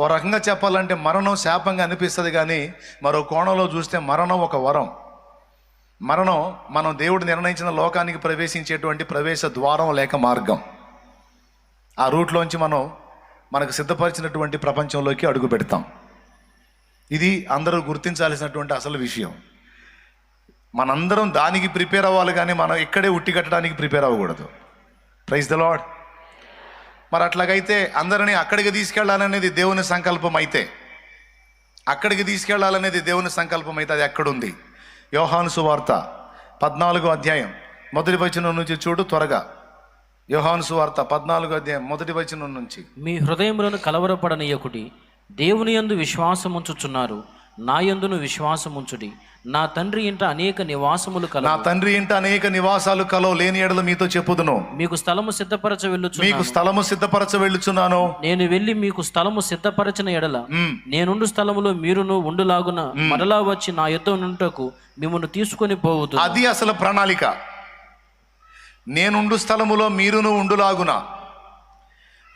ఓ రకంగా చెప్పాలంటే మరణం శాపంగా అనిపిస్తుంది, కానీ మరో కోణంలో చూస్తే మరణం ఒక వరం. మరణం మనం దేవుడు నిర్ణయించిన లోకానికి ప్రవేశించేటువంటి ప్రవేశ ద్వారం లేక మార్గం. ఆ రూట్లోంచి మనకు సిద్ధపరిచినటువంటి ప్రపంచంలోకి అడుగు పెడతాం. ఇది అందరూ గుర్తించాల్సినటువంటి అసలు విషయం. మనందరం దానికి ప్రిపేర్ అవ్వాలి, కానీ మనం ఇక్కడే ఉట్టి కట్టడానికి ప్రిపేర్ అవ్వకూడదు. Praise the lord. మరి అట్లాగైతే అందరినీ అక్కడికి తీసుకెళ్లాలనేది దేవుని సంకల్పం అయితే, అక్కడికి తీసుకెళ్లాలనేది దేవుని సంకల్పం అయితే అది ఎక్కడుంది? యోహాను సువార్త 14వ అధ్యాయం 1వ వచనం నుంచి చూడు త్వరగా. యోహాను సువార్త 14వ అధ్యాయం 1వ వచనం నుంచి. మీ హృదయములను కలవరపడనీయకుడి, దేవుని యందు విశ్వాసముంచుచున్నారు, నా యందును విశ్వాసముంచుడి. నా తండ్రి ఇంట అనేక నివాసములు కలవు. నా తండ్రి ఇంట అనేక నివాసాలు కలవు, లేని ఎడల మీతో చెప్పుదును. మీకు స్థలము సిద్ధపరచ వెళ్ళుచు మీకు స్థలము సిద్ధపరచ వెళ్ళుచున్నాను. నేను వెళ్ళి మీకు స్థలము సిద్ధపరచిన ఎడల నేనుండు స్థలములో మీరును ఉండులాగున మరలా వచ్చి నా యొద్ద నుంటకు మిమ్మల్ని తీసుకొని పోవుదు. అది అసలు ప్రణాళిక. నేనుండు స్థలములో మీరును ఉండులాగున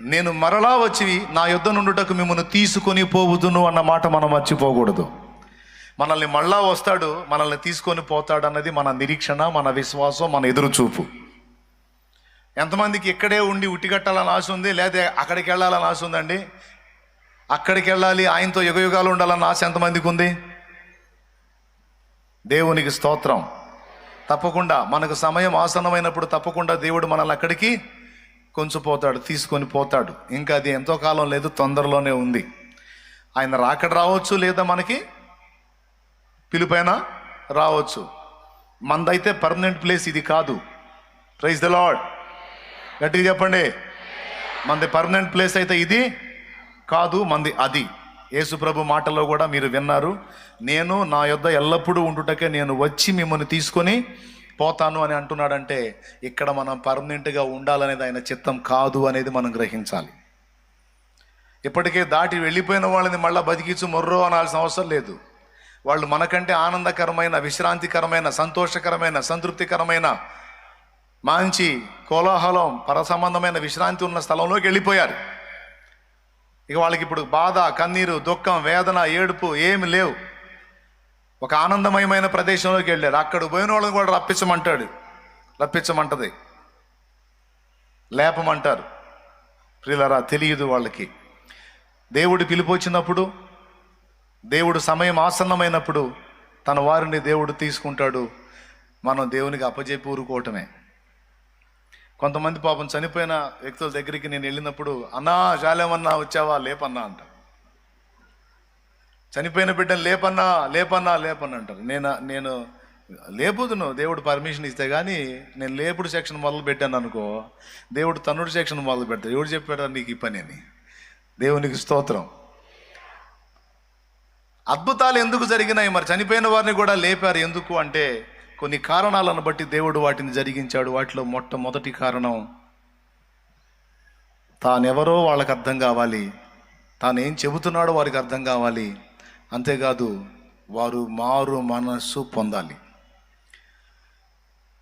నేను మరలా వచ్చి నా యొద్ద నుండుటకు మిమ్మల్ని తీసుకొని పోవుదును అన్న మాట మనం మర్చిపోకూడదు. మనల్ని మళ్ళా వస్తాడు, మనల్ని తీసుకొని పోతాడు అన్నది మన నిరీక్షణ, మన విశ్వాసం, మన ఎదురుచూపు. ఎంతమందికి ఇక్కడే ఉండి ఉట్టిగట్టాలని ఆశ ఉంది, లేదా అక్కడికి వెళ్ళాలని ఆశ ఉందండి? అక్కడికి వెళ్ళాలి, ఆయనతో యుగయుగాలు ఉండాలన్న ఆశ ఎంతమందికి ఉంది? దేవునికి స్తోత్రం. తప్పకుండా మనకు సమయం ఆసన్నమైనప్పుడు తప్పకుండా దేవుడు మనల్ని అక్కడికి కొంచెం పోతాడు, తీసుకొని పోతాడు. ఇంకా అది ఎంతో కాలం లేదు, తొందరలోనే ఉంది. ఆయన రాకడ రావచ్చు, లేదా మనకి పిలుపైన రావచ్చు. మందైతే పర్మనెంట్ ప్లేస్ ఇది కాదు. Praise the lord. గట్టిగా చెప్పండి. మంది పర్మనెంట్ ప్లేస్ అయితే ఇది కాదు, మంది అది. యేసు ప్రభు మాటల్లో కూడా మీరు విన్నారు, నేను నా యొద్ద ఎల్లప్పుడూ ఉండుటకే నేను వచ్చి మిమ్మల్ని తీసుకొని పోతాను అని అంటున్నాడంటే ఇక్కడ మనం పర్మనెంట్గా ఉండాలనేది ఆయన చిత్తం కాదు అనేది మనం గ్రహించాలి. ఇప్పటికే దాటి వెళ్ళిపోయిన వాళ్ళని మళ్ళీ బతికించు మొర్రో అనాల్సిన అవసరం లేదు. వాళ్ళు మనకంటే ఆనందకరమైన, విశ్రాంతికరమైన, సంతోషకరమైన, సంతృప్తికరమైన, మంచి కోలాహలం, పరసంబంధమైన విశ్రాంతి ఉన్న స్థలంలోకి వెళ్ళిపోయారు. ఇక వాళ్ళకి ఇప్పుడు బాధ, కన్నీరు, దుఃఖం, వేదన, ఏడుపు ఏమి లేవు. ఒక ఆనందమయమైన ప్రదేశంలోకి వెళ్ళారు. అక్కడ పోయిన వాళ్ళని కూడా రప్పించమంటది, లేపమంటారు. ప్రియులారా, తెలియదు వాళ్ళకి. దేవుడు పిలుపు వచ్చినప్పుడు, దేవుడు సమయం ఆసన్నమైనప్పుడు తన వారిని దేవుడు తీసుకుంటాడు. మనం దేవునికి అప్పజెప్పి ఊరుకోవటమే. కొంతమంది పాపం చనిపోయిన వ్యక్తుల దగ్గరికి నేను వెళ్ళినప్పుడు, అన్నా చాలేమన్నా వచ్చావా, లేపన్నా అంట. చనిపోయిన బిడ్డను లేపన్నా లేపన్నా లేపన్నా అంటారు. నేను లేపుదును, దేవుడు పర్మిషన్ ఇస్తే. కానీ నేను లేపుడు సెక్షన్ మొదలు పెట్టాను అనుకో, దేవుడు తన్నుడు సెక్షన్ మొదలు పెడతాడు. ఎవడు చెప్పాడు నీకు ఈ పని అని? దేవునికి స్తోత్రం. అద్భుతాలు ఎందుకు జరిగినాయి? మరి చనిపోయిన వారిని కూడా లేపారు. ఎందుకు అంటే కొన్ని కారణాలను బట్టి దేవుడు వాటిని జరిగించాడు. వాటిలో మొట్టమొదటి కారణం, తానెవరో వాళ్ళకి అర్థం కావాలి, తానేం చెబుతున్నాడో వారికి అర్థం కావాలి. అంతేకాదు, వారు మారు మనస్సు పొందాలి.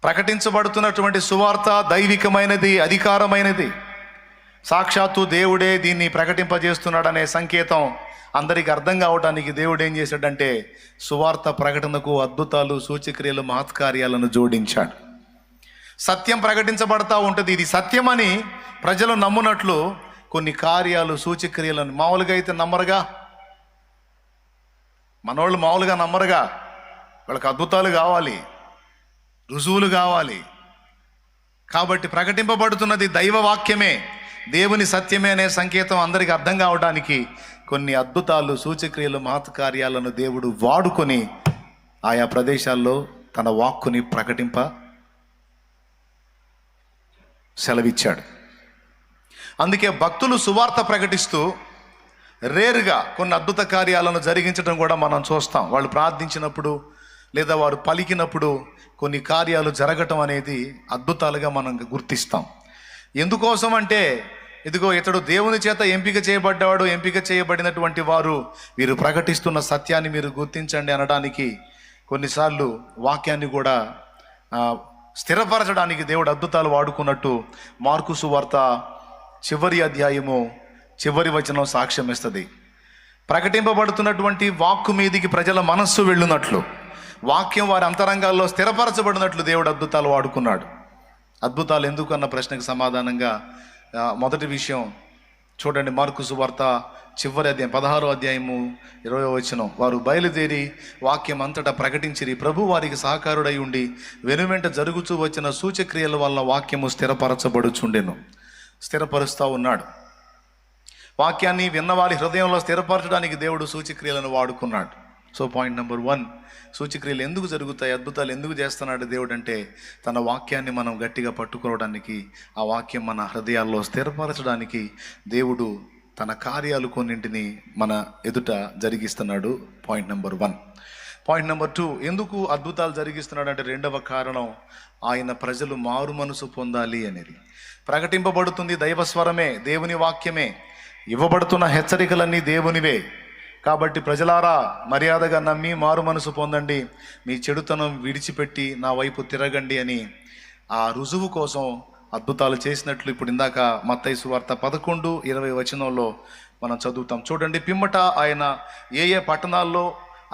ప్రకటించబడుతున్నటువంటి సువార్త దైవికమైనది, అధికారమైనది. సాక్షాత్తు దేవుడే దీన్ని ప్రకటింపజేస్తున్నాడనే సంకేతం అందరికి అర్థం కావడానికి దేవుడు ఏం చేశాడంటే సువార్త ప్రకటనకు అద్భుతాలు, సూచక్రియలు, మహత్కార్యాలను జోడించాడు. సత్యం ప్రకటించబడతా ఉంటుంది. ఇది సత్యమని ప్రజలు నమ్మునట్లు కొన్ని కార్యాలు, సూచక్రియలను మామూలుగా అయితే నమ్మరుగా. మనోళ్ళు మామూలుగా నమ్మరుగా. వాళ్ళకి అద్భుతాలు కావాలి, రుజువులు కావాలి. కాబట్టి ప్రకటింపబడుతున్నది దైవ వాక్యమే, దేవుని సత్యమే అనే సంకేతం అందరికి అర్థం కావడానికి కొన్ని అద్భుతాలు, సూచక్రియలు, మహత్కార్యాలను దేవుడు వాడుకొని ఆయా ప్రదేశాల్లో తన వాక్కుని ప్రకటింప సెలవిచ్చాడు. అందుకే భక్తులు సువార్త ప్రకటిస్తూ రేరుగా కొన్ని అద్భుత కార్యాలను జరిగించడం కూడా మనం చూస్తాం. వాళ్ళు ప్రార్థించినప్పుడు లేదా వారు పలికినప్పుడు కొన్ని కార్యాలు జరగటం అనేది అద్భుతాలుగా మనం గుర్తిస్తాం. ఎందుకోసం అంటే, ఇదిగో ఇతడు దేవుని చేత ఎంపిక చేయబడ్డాడు, ఎంపిక చేయబడినటువంటి వారు వీరు ప్రకటిస్తున్న సత్యాన్ని మీరు గుర్తించండి అనడానికి, కొన్నిసార్లు వాక్యాన్ని కూడా స్థిరపరచడానికి దేవుడు అద్భుతాలు వాడుకున్నట్టు మార్కు సువార్త చివరి అధ్యాయము చివరి వచనం సాక్ష్యం ఇస్తుంది. ప్రకటింపబడుతున్నటువంటి వాక్కు మీదికి ప్రజల మనస్సు వెళ్ళునట్లు, వాక్యం వారి అంతరంగాల్లో స్థిరపరచబడినట్లు దేవుడు అద్భుతాలు వాడుకున్నాడు. అద్భుతాలు ఎందుకు అన్న ప్రశ్నకు సమాధానంగా మొదటి విషయం చూడండి, మార్కు సువార్త చివరి అధ్యాయం 16వ అధ్యాయము 20వ వచనం. వారు బయలుదేరి వాక్యం అంతటా ప్రకటించిరి. ప్రభు వారికి సహకారుడై ఉండి వెనువెంట జరుగుతూ వచ్చిన సూచక్రియల వల్ల వాక్యము స్థిరపరచబడుచుండెను. స్థిరపరుస్తూ ఉన్నాడు. వాక్యాన్ని విన్నవారి హృదయంలో స్థిరపరచడానికి దేవుడు సూచక్రియలను వాడుకున్నాడు. సో పాయింట్ నెంబర్ 1, సూచక్రియలు ఎందుకు జరుగుతాయి, అద్భుతాలు ఎందుకు చేస్తున్నాడు దేవుడు అంటే తన వాక్యాన్ని మనం గట్టిగా పట్టుకోవడానికి, ఆ వాక్యం మన హృదయాల్లో స్థిరపరచడానికి దేవుడు తన కార్యాలు కొన్నింటిని మన ఎదుట జరిగిస్తున్నాడు. Point number 1. పాయింట్ నెంబర్ 2, ఎందుకు అద్భుతాలు జరిగిస్తున్నాడు అంటే రెండవ కారణం, ఆయన ప్రజలు మారు మనసు పొందాలి అనేది. ప్రకటింపబడుతుంది దైవస్వరమే, దేవుని వాక్యమే, ఇవ్వబడుతున్న హెచ్చరికలన్నీ దేవునివే. కాబట్టి ప్రజలారా మర్యాదగా నమ్మి మారు మనసు పొందండి, మీ చెడుతనం విడిచిపెట్టి నా వైపు తిరగండి అని ఆ రుజువు కోసం అద్భుతాలు చేసినట్లు ఇప్పుడు ఇందాక మత్తయి సువార్త 11:20 వచనంలో మనం చదువుతాం. చూడండి, పిమ్మట ఆయన ఏ ఏ పట్టణాల్లో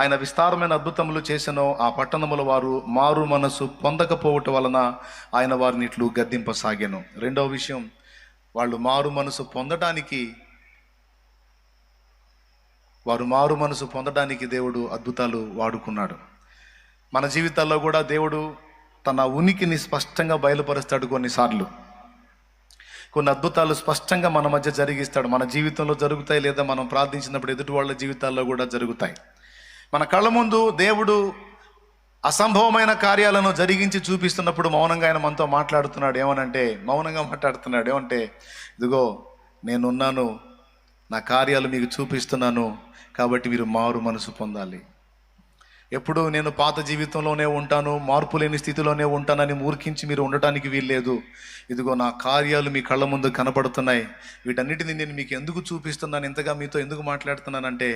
ఆయన విస్తారమైన అద్భుతములు చేసినో ఆ పట్టణముల వారు మారు మనసు పొందకపోవటం వలన ఆయన వారిని ఇట్లు గద్దింపసాగాను. రెండవ విషయం, వాళ్ళు మారు మనసు పొందడానికి దేవుడు అద్భుతాలు వాడుకున్నాడు. మన జీవితాల్లో కూడా దేవుడు తన ఉనికిని స్పష్టంగా బయలుపరుస్తాడు. కొన్నిసార్లు కొన్ని అద్భుతాలు స్పష్టంగా మన మధ్య జరిగిస్తాడు. మన జీవితంలో జరుగుతాయి, లేదా మనం ప్రార్థించినప్పుడు ఎదుటి వాళ్ళ జీవితాల్లో కూడా జరుగుతాయి. మన కళ్ళ ముందు దేవుడు అసంభవమైన కార్యాలను జరిగించి చూపిస్తున్నప్పుడు మౌనంగా ఆయన మనతో మాట్లాడుతున్నాడు. ఏమంటే ఇదిగో నేనున్నాను, నా కార్యాలు మీకు చూపిస్తున్నాను, కాబట్టి మీరు మారు మనసు పొందాలి. ఎప్పుడు నేను పాత జీవితంలోనే ఉంటాను, మార్పు లేని స్థితిలోనే ఉంటానని మూర్ఖించి మీరు ఉండటానికి వీల్లేదు. ఇదిగో నా కార్యాలు మీ కళ్ళ ముందు కనపడుతున్నాయి, వీటన్నిటిని నేను మీకు ఎందుకు చూపిస్తున్నాను, ఇంతగా మీతో ఎందుకు మాట్లాడుతున్నానంటే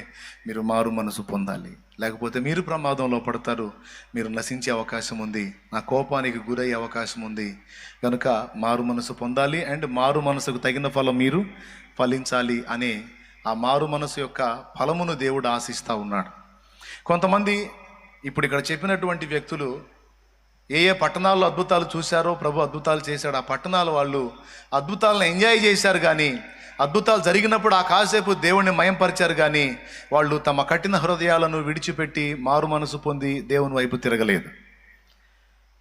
మీరు మారు మనసు పొందాలి. లేకపోతే మీరు ప్రమాదంలో పడతారు, మీరు నశించే అవకాశం ఉంది, నా కోపానికి గురయ్యే అవకాశం ఉంది. కనుక మారు మనసు పొందాలి, అండ్ మారు మనసుకు తగిన ఫలం మీరు ఫలించాలి అనే ఆ మారు మనసు యొక్క ఫలమును దేవుడు ఆశిస్తూ ఉన్నాడు. కొంతమంది ఇప్పుడు ఇక్కడ చెప్పినటువంటి వ్యక్తులు ఏ ఏ పట్టణాల్లో అద్భుతాలు చూశారో, ప్రభు అద్భుతాలు చేశాడు, ఆ పట్టణాల వాళ్ళు అద్భుతాలను ఎంజాయ్ చేశారు, కానీ అద్భుతాలు జరిగినప్పుడు ఆ కాసేపు దేవుణ్ణి మయంపరిచారు, కానీ వాళ్ళు తమ కఠిన హృదయాలను విడిచిపెట్టి మారు మనసు పొంది దేవుని వైపు తిరగలేదు.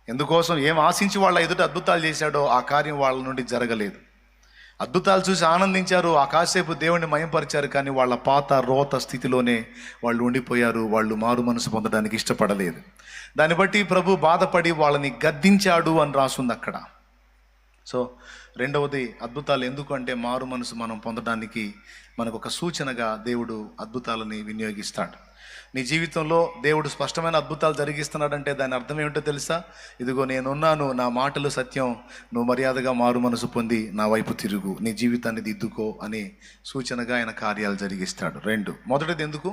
ఎందుకోసం ఏం ఆశించి వాళ్ళ ఎదుట అద్భుతాలు చేశాడో ఆ కార్యం వాళ్ళ నుండి జరగలేదు. అద్భుతాలు చూసి ఆనందించారు, ఆ కాసేపు దేవుణ్ణి మయంపరిచారు, కానీ వాళ్ళ పాత రోత స్థితిలోనే వాళ్ళు ఉండిపోయారు. వాళ్ళు మారు మనసు పొందడానికి ఇష్టపడలేదు. దాన్ని బట్టి ప్రభు బాధపడి వాళ్ళని గద్దించాడు అని రాసుంది అక్కడ. సో రెండవది, అద్భుతాలు ఎందుకు అంటే మారు మనసు మనం పొందడానికి మనకు ఒక సూచనగా దేవుడు అద్భుతాలని వినియోగిస్తాడు. నీ జీవితంలో దేవుడు స్పష్టమైన అద్భుతాలు జరిగిస్తున్నాడంటే దాని అర్థం ఏమిటో తెలుసా? ఇదిగో నేనున్నాను, నా మాటలు సత్యం, నువ్వు మర్యాదగా మారు మనసు పొంది నా వైపు తిరుగు, నీ జీవితాన్ని దిద్దుకో అనే సూచనగా ఆయన కార్యాలు జరిగిస్తాడు. మొదటిది ఎందుకు?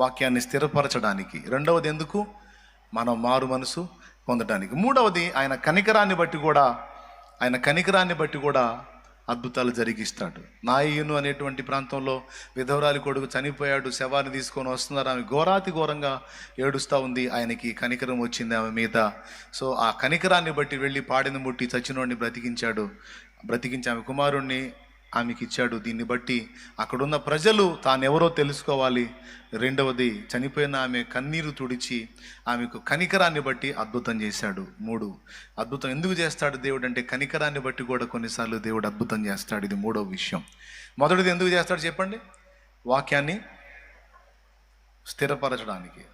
వాక్యాన్ని స్థిరపరచడానికి. రెండవది ఎందుకు? మనం మారు మనసు పొందడానికి. మూడవది, ఆయన కనికరాన్ని బట్టి కూడా అద్భుతాలు జరిగిస్తాడు. నాయను అనేటువంటి ప్రాంతంలో విధవరాలి కొడుకు చనిపోయాడు, శవాన్ని తీసుకొని వస్తున్నారు, ఆమె ఘోరంగా ఏడుస్తూ ఉంది. ఆయనకి కనికరం వచ్చింది ఆమె మీద. సో ఆ కనికరాన్ని బట్టి వెళ్ళి పాడిని ముట్టి చచ్చినోడిని బ్రతికించి ఆమె కుమారుణ్ణి ఆమెకి ఇచ్చాడు. దీన్ని బట్టి అక్కడున్న ప్రజలు తానెవరో తెలుసుకోవాలి. రెండవది, చనిపోయిన ఆమె కన్నీరు తుడిచి ఆమెకు కనికరాన్ని బట్టి అద్భుతం చేశాడు. అద్భుతం ఎందుకు చేస్తాడు దేవుడు అంటే కనికరాన్ని బట్టి కూడా కొన్నిసార్లు దేవుడు అద్భుతం చేస్తాడు. ఇది మూడవ విషయం. మొదటిది ఎందుకు చేస్తాడు చెప్పండి? వాక్యాన్ని స్థిరపరచడానికి.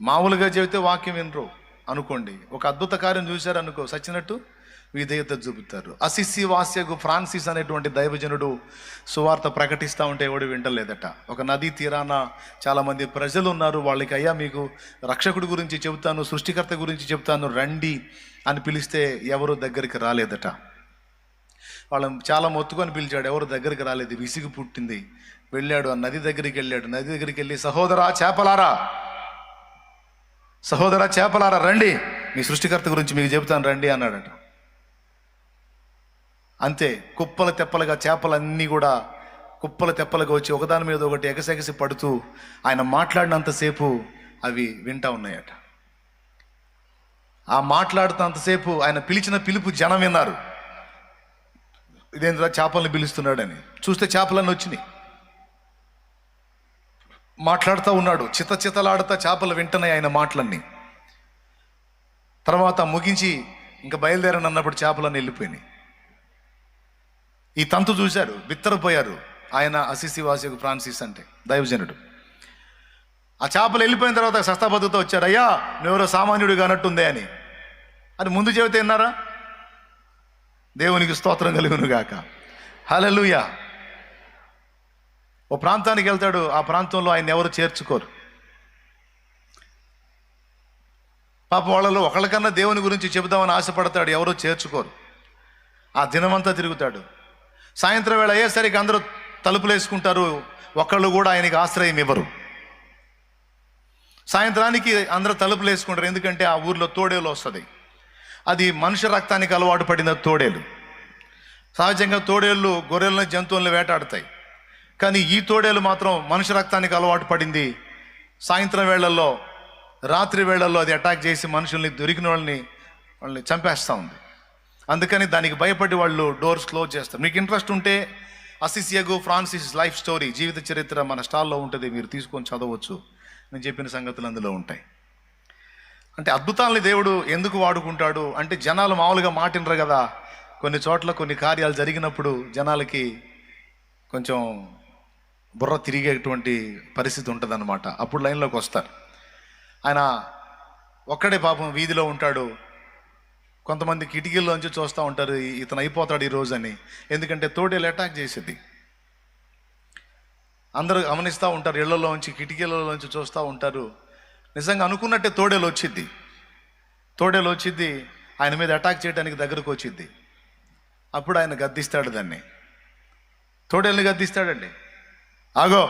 మామూలుగా చెబితే వాక్యం వినరు అనుకోండి, ఒక అద్భుత కార్యం చూశారు అనుకో, సచ్చినట్టు విధేయత చూపుతారు. అసిస్సి వాస్యగు ఫ్రాన్సిస్ అనేటువంటి దైవజనుడు సువార్త ప్రకటిస్తూ ఉంటే ఎవడు వింటలేదట. ఒక నదీ తీరాన చాలామంది ప్రజలు ఉన్నారు, వాళ్ళకి అయ్యా మీకు రక్షకుడి గురించి చెబుతాను, సృష్టికర్త గురించి చెబుతాను రండి అని పిలిస్తే ఎవరు దగ్గరికి రాలేదట. వాళ్ళని చాలా మొత్తుకొని పిలిచాడు, ఎవరు దగ్గరికి రాలేదు. విసిగి పుట్టింది. వెళ్ళాడు, ఆ నది దగ్గరికి వెళ్ళి సహోదరా చేపలారా రండి, మీ సృష్టికర్త గురించి మీకు చెబుతాను రండి అన్నాడట. అంతే, కుప్పలు తెప్పలుగా చేపలన్నీ కూడా కుప్పల తెప్పలుగా వచ్చి ఒకదాని మీద ఒకటి ఎగసెగసి పడుతూ ఆయన మాట్లాడినంతసేపు అవి వింటా ఉన్నాయట. ఆ మాట్లాడుతున్నంతసేపు ఆయన పిలిచిన పిలుపు జనం విన్నారు. ఇదేంద్రా చేపలను పిలుస్తున్నాడని చూస్తే చేపలన్నీ వచ్చినాయి. మాట్లాడుతూ ఉన్నాడు, చితలాడుతా చేపలు వింటున్నాయి ఆయన మాటలన్నీ. తర్వాత ముగించి ఇంకా బయలుదేరని అన్నప్పుడు చేపలన్నీ వెళ్ళిపోయినాయి. ఈ తంతు చూశారు, బిత్తరపోయారు. ఆయన అసిసి వాసికు ఫ్రాన్సిస్ అంటే దైవజనుడు. ఆ చేపలు వెళ్ళిపోయిన తర్వాత సస్తాబద్దుతో వచ్చారు, అయ్యా నువ్వెవరో సామాన్యుడు కానట్టుందే అని ముందు చెబితే విన్నారా? దేవునికి స్తోత్రం కలుగును గాక. హల్లెలూయా. ఓ ప్రాంతానికి వెళ్తాడు, ఆ ప్రాంతంలో ఆయన ఎవరు చేర్చుకోరు. పాప వాళ్ళలో ఒకళ్ళకన్నా దేవుని గురించి చెబుదామని ఆశపడతాడు, ఎవరో చేర్చుకోరు. ఆ దినమంతా తిరుగుతాడు. సాయంత్రం వేళ అయ్యేసరికి అందరూ తలుపులు వేసుకుంటారు, ఒకళ్ళు కూడా ఆయనకి ఆశ్రయం ఇవ్వరు. సాయంత్రానికి అందరూ తలుపులు వేసుకుంటారు, ఎందుకంటే ఆ ఊర్లో తోడేలు వస్తుంది. అది మనుష్య రక్తానికి అలవాటు పడిన తోడేలు. సహజంగా తోడేళ్ళు గొర్రెలను జంతువులను వేటాడతాయి, కానీ ఈ తోడేలు మాత్రం మనుష్య రక్తానికి అలవాటు పడింది. సాయంత్రం వేళల్లో, రాత్రి వేళల్లో అది అటాక్ చేసి మనుషుల్ని, దొరికిన వాళ్ళని చంపేస్తూ ఉంది. అందుకని దానికి భయపడి వాళ్ళు డోర్స్ క్లోజ్ చేస్తారు. మీకు ఇంట్రెస్ట్ ఉంటే అసిసియాగు ఫ్రాన్సిస్ లైఫ్ స్టోరీ, జీవిత చరిత్ర మన స్టాల్లో ఉంటుంది, మీరు తీసుకొని చదవచ్చు. నేను చెప్పిన సంగతులు అందులో ఉంటాయి. అంటే అద్భుతాలని దేవుడు ఎందుకు వాడుకుంటాడు అంటే, జనాలు మామూలుగా మాటినరు కదా. కొన్ని చోట్ల కొన్ని కార్యాలు జరిగినప్పుడు జనాలకి కొంచెం బుర్ర తిరిగేటువంటి పరిస్థితి ఉంటుంది అన్నమాట. అప్పుడు లైన్లోకి వస్తారు. ఆయన ఒక్కడే పాపం వీధిలో ఉంటాడు. కొంతమంది కిటికీల్లోంచి చూస్తూ ఉంటారు, ఇతను అయిపోతాడు ఈరోజు అని. ఎందుకంటే తోడేలు అటాక్ చేసేది. అందరూ గమనిస్తూ ఉంటారు, ఇళ్లలోంచి కిటికీలలోంచి చూస్తూ ఉంటారు. నిజంగా అనుకున్నట్టే తోడేలు వచ్చిద్ది, ఆయన మీద అటాక్ చేయడానికి దగ్గరకు వచ్చిద్ది. అప్పుడు ఆయన గద్దిస్తాడు, దాన్ని తోడేల్ని గద్దిస్తాడండి. ఆగో,